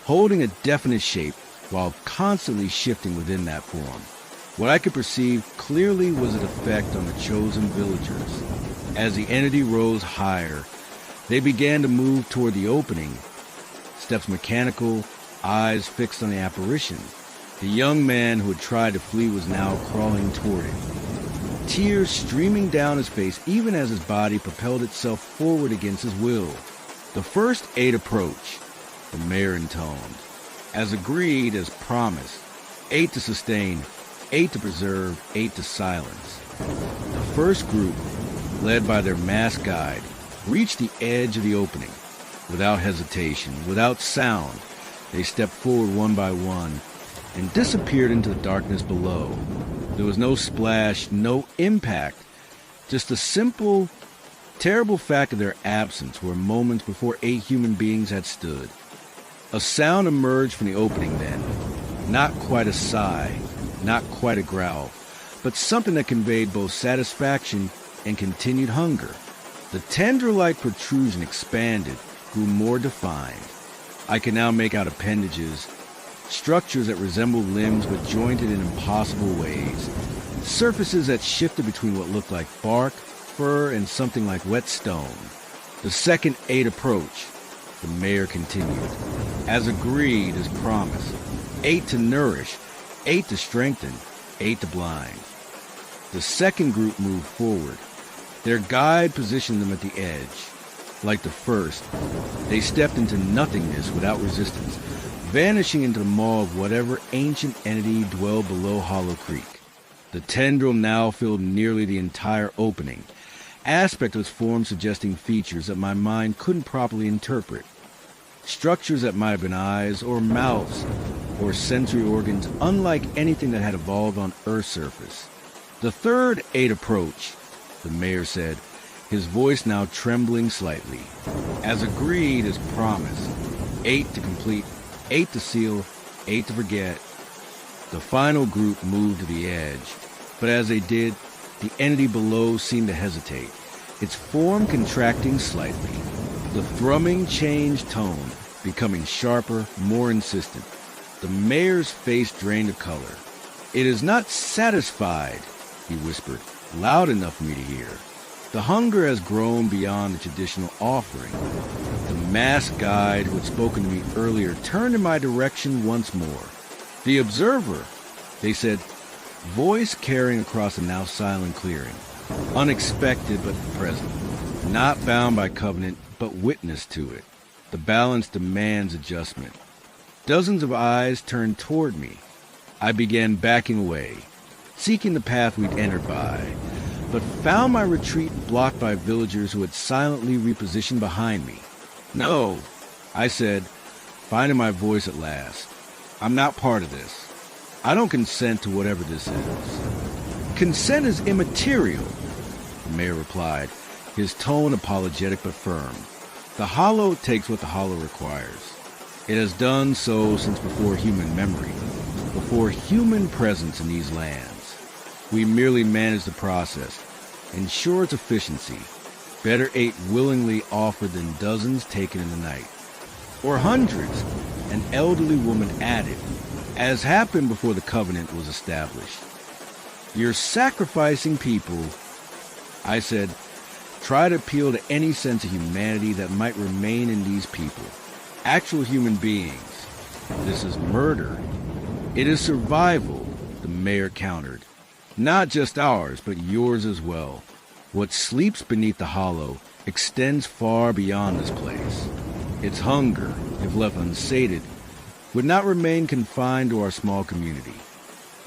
holding a definite shape while constantly shifting within that form. What I could perceive clearly was its effect on the chosen villagers. As the entity rose higher, they began to move toward the opening, steps mechanical, eyes fixed on the apparition. The young man who had tried to flee was now crawling toward it, tears streaming down his face even as his body propelled itself forward against his will. "The first 8 approach," the mayor intoned. "As agreed, as promised, 8 to sustain, 8 to preserve, 8 to silence." The first group, led by their masked guide, reached the edge of the opening. Without hesitation, without sound, they stepped forward one by one and disappeared into the darkness below. There was no splash, no impact, just the simple, terrible fact of their absence where moments before 8 human beings had stood. A sound emerged from the opening then, not quite a sigh, not quite a growl, but something that conveyed both satisfaction and continued hunger. The tendril-like protrusion expanded, grew more defined. I could now make out appendages, structures that resembled limbs but jointed in impossible ways, surfaces that shifted between what looked like bark, fur, and something like wet stone. "The second 8 approach," the mayor continued. "As agreed, as promised. 8 to nourish, 8 to strengthen, 8 to blind." The second group moved forward. Their guide positioned them at the edge. Like the first, they stepped into nothingness without resistance, vanishing into the maw of whatever ancient entity dwelled below Hollow Creek. The tendril now filled nearly the entire opening, aspect of its form suggesting features that my mind couldn't properly interpret. Structures that might have been eyes or mouths or sensory organs unlike anything that had evolved on Earth's surface. "The third 8 approach," the mayor said, his voice now trembling slightly. "As agreed, as promised. 8 to complete, 8 to seal, 8 to forget." The final group moved to the edge, but as they did, the entity below seemed to hesitate, its form contracting slightly. The thrumming changed tone, becoming sharper, more insistent. The mayor's face drained of color. "It is not satisfied," he whispered, loud enough for me to hear. The hunger has grown beyond the traditional offering. The masked guide who had spoken to me earlier turned in my direction once more. "The observer," they said, voice carrying across the now silent clearing. Unexpected but present. Not bound by covenant, but witness to it. The balance demands adjustment. Dozens of eyes turned toward me. I began backing away, seeking the path we'd entered by, but found my retreat blocked by villagers who had silently repositioned behind me. "No," I said, finding my voice at last. "I'm not part of this. I don't consent to whatever this is." "Consent is immaterial," the mayor replied, his tone apologetic but firm. "The Hollow takes what the Hollow requires. It has done so since before human memory, before human presence in these lands. We merely manage the process, ensure its efficiency. Better 8 willingly offered than dozens taken in the night. Or hundreds," an elderly woman added, as happened before the covenant was established. "You're sacrificing people," I said, try to appeal to any sense of humanity that might remain in these people. Actual human beings. This is murder. It is survival, the mayor countered. Not just ours, but yours as well. What sleeps beneath the hollow extends far beyond this place. Its hunger, if left unsated, would not remain confined to our small community.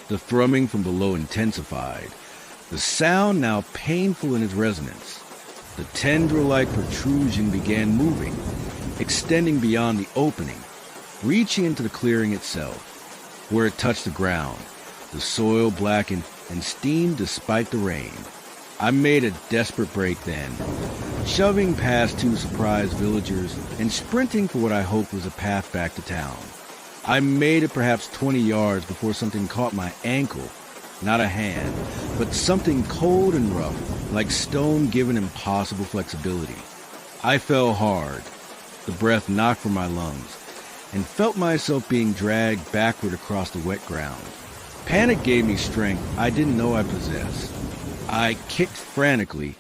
The thrumming from below intensified, the sound now painful in its resonance. The tendril-like protrusion began moving, extending beyond the opening, reaching into the clearing itself. Where it touched the ground, the soil blackened and steamed despite the rain. I made a desperate break then, shoving past two surprised villagers and sprinting for what I hoped was a path back to town. I made it perhaps 20 yards before something caught my ankle. Not a hand, but something cold and rough, like stone given impossible flexibility. I fell hard, the breath knocked from my lungs, and felt myself being dragged backward across the wet ground. Panic gave me strength I didn't know I possessed. I kicked frantically,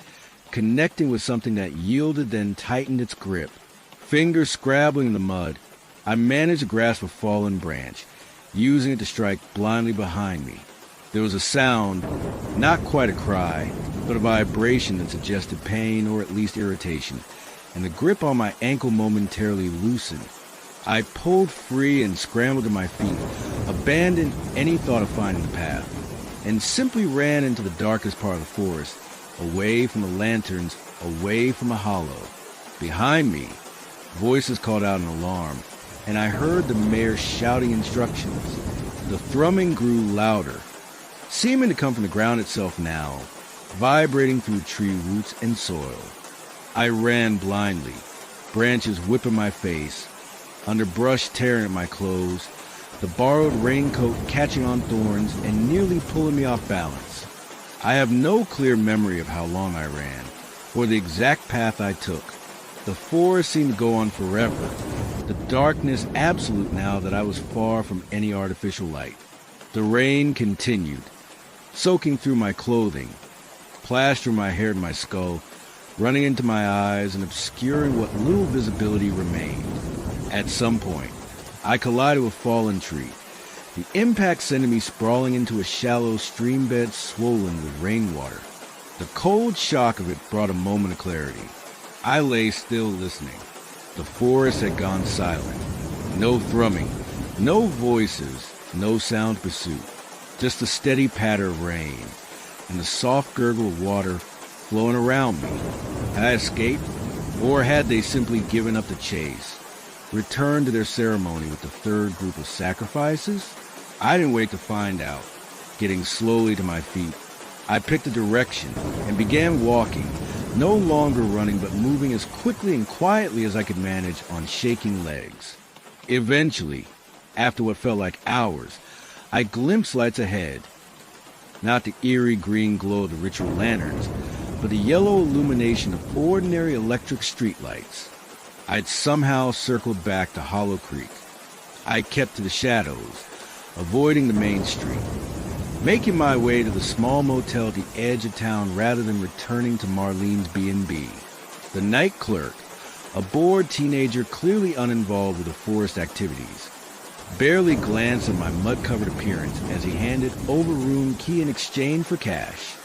connecting with something that yielded then tightened its grip. Fingers scrabbling in the mud, I managed to grasp a fallen branch, using it to strike blindly behind me. There was a sound, not quite a cry, but a vibration that suggested pain or at least irritation, and the grip on my ankle momentarily loosened. I pulled free and scrambled to my feet, abandoned any thought of finding the path, and simply ran into the darkest part of the forest, away from the lanterns, away from a hollow. Behind me, voices called out an alarm, and I heard the mayor shouting instructions. The thrumming grew louder, seeming to come from the ground itself now, vibrating through tree roots and soil. I ran blindly, branches whipping my face, underbrush tearing at my clothes, the borrowed raincoat catching on thorns and nearly pulling me off balance. I have no clear memory of how long I ran, or the exact path I took. The forest seemed to go on forever, the darkness absolute now that I was far from any artificial light. The rain continued, soaking through my clothing, plastering my hair and my skull, running into my eyes and obscuring what little visibility remained. At some point, I collided with a fallen tree, the impact sending me sprawling into a shallow stream bed swollen with rainwater. The cold shock of it brought a moment of clarity. I lay still listening. The forest had gone silent. No thrumming, no voices, no sound pursuit. Just the steady patter of rain and the soft gurgle of water flowing around me. Had I escaped? Or had they simply given up the chase, returned to their ceremony with the third group of sacrifices? I didn't wait to find out. Getting slowly to my feet, I picked a direction and began walking, no longer running but moving as quickly and quietly as I could manage on shaking legs. Eventually, after what felt like hours, I glimpsed lights ahead. Not the eerie green glow of the ritual lanterns, but the yellow illumination of ordinary electric streetlights. I'd somehow circled back to Hollow Creek. I kept to the shadows, avoiding the main street, making my way to the small motel at the edge of town rather than returning to Marlene's B&B. The night clerk, a bored teenager clearly uninvolved with the forest activities, barely glanced at my mud-covered appearance as he handed over room key in exchange for cash.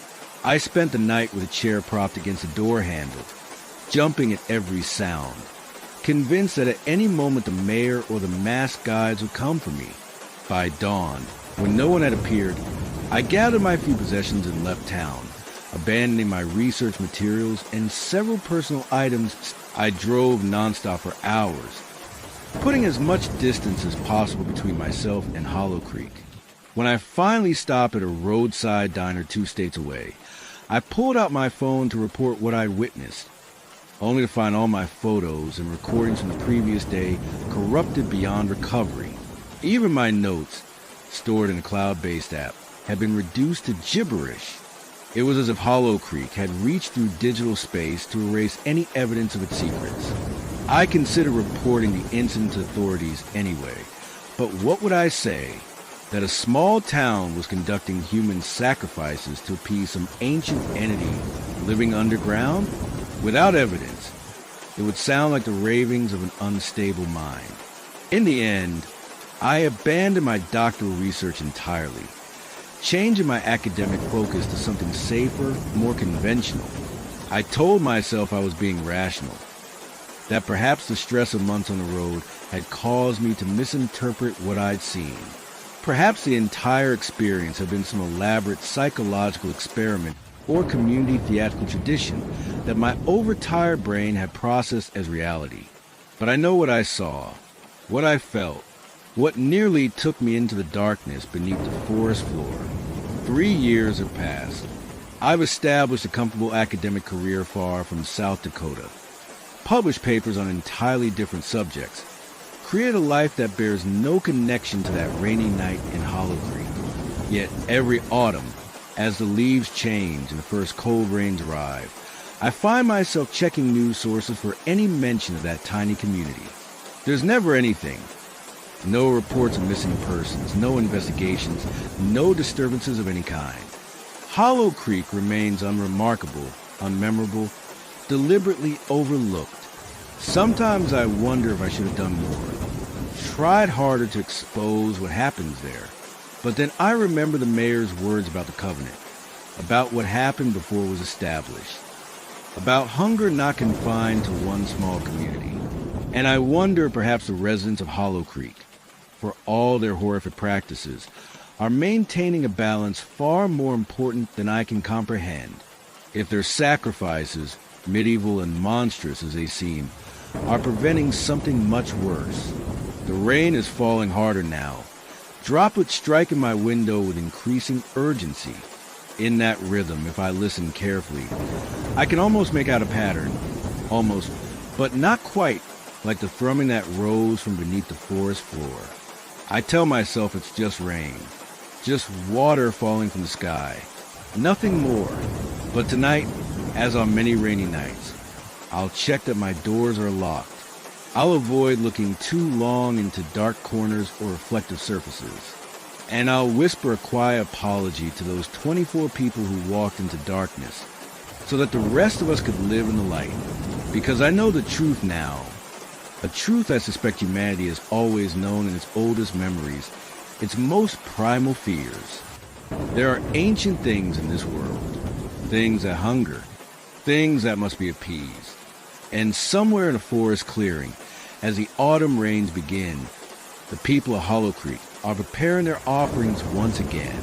I spent the night with a chair propped against a door handle, jumping at every sound, convinced that at any moment the mayor or the masked guides would come for me. By dawn, when no one had appeared, I gathered my few possessions and left town, abandoning my research materials and several personal items. I drove nonstop for hours, putting as much distance as possible between myself and Hollow Creek. When I finally stopped at a roadside diner 2 states away, I pulled out my phone to report what I'd witnessed, only to find all my photos and recordings from the previous day corrupted beyond recovery. Even my notes, stored in a cloud-based app, had been reduced to gibberish. It was as if Hollow Creek had reached through digital space to erase any evidence of its secrets. I considered reporting the incident to authorities anyway, but what would I say? That a small town was conducting human sacrifices to appease some ancient entity living underground? Without evidence, it would sound like the ravings of an unstable mind. In the end, I abandoned my doctoral research entirely, changing my academic focus to something safer, more conventional. I told myself I was being rational, that perhaps the stress of months on the road had caused me to misinterpret what I'd seen. Perhaps the entire experience had been some elaborate psychological experiment or community theatrical tradition that my overtired brain had processed as reality. But I know what I saw, what I felt, what nearly took me into the darkness beneath the forest floor. 3 years have passed. I've established a comfortable academic career far from South Dakota, published papers on entirely different subjects, created a life that bears no connection to that rainy night in Hollow Creek. Yet every autumn, as the leaves change and the first cold rains arrive, I find myself checking news sources for any mention of that tiny community. There's never anything. No reports of missing persons, no investigations, no disturbances of any kind. Hollow Creek remains unremarkable, unmemorable, deliberately overlooked. Sometimes I wonder if I should have done more, tried harder to expose what happens there. But then I remember the mayor's words about the covenant, about what happened before it was established, about hunger not confined to one small community. And I wonder if perhaps the residents of Hollow Creek, for all their horrific practices, are maintaining a balance far more important than I can comprehend. If their sacrifices, medieval and monstrous as they seem, are preventing something much worse. The rain is falling harder now, droplets striking my window with increasing urgency. In that rhythm, if I listen carefully, I can almost make out a pattern, almost, but not quite, like the thrumming that rose from beneath the forest floor. I tell myself it's just rain, just water falling from the sky, nothing more. But tonight, as on many rainy nights, I'll check that my doors are locked. I'll avoid looking too long into dark corners or reflective surfaces. And I'll whisper a quiet apology to those 24 people who walked into darkness, so that the rest of us could live in the light. Because I know the truth now, a truth I suspect humanity has always known in its oldest memories, its most primal fears. There are ancient things in this world, things that hunger, things that must be appeased. And somewhere in a forest clearing, as the autumn rains begin, the people of Hollow Creek are preparing their offerings once again.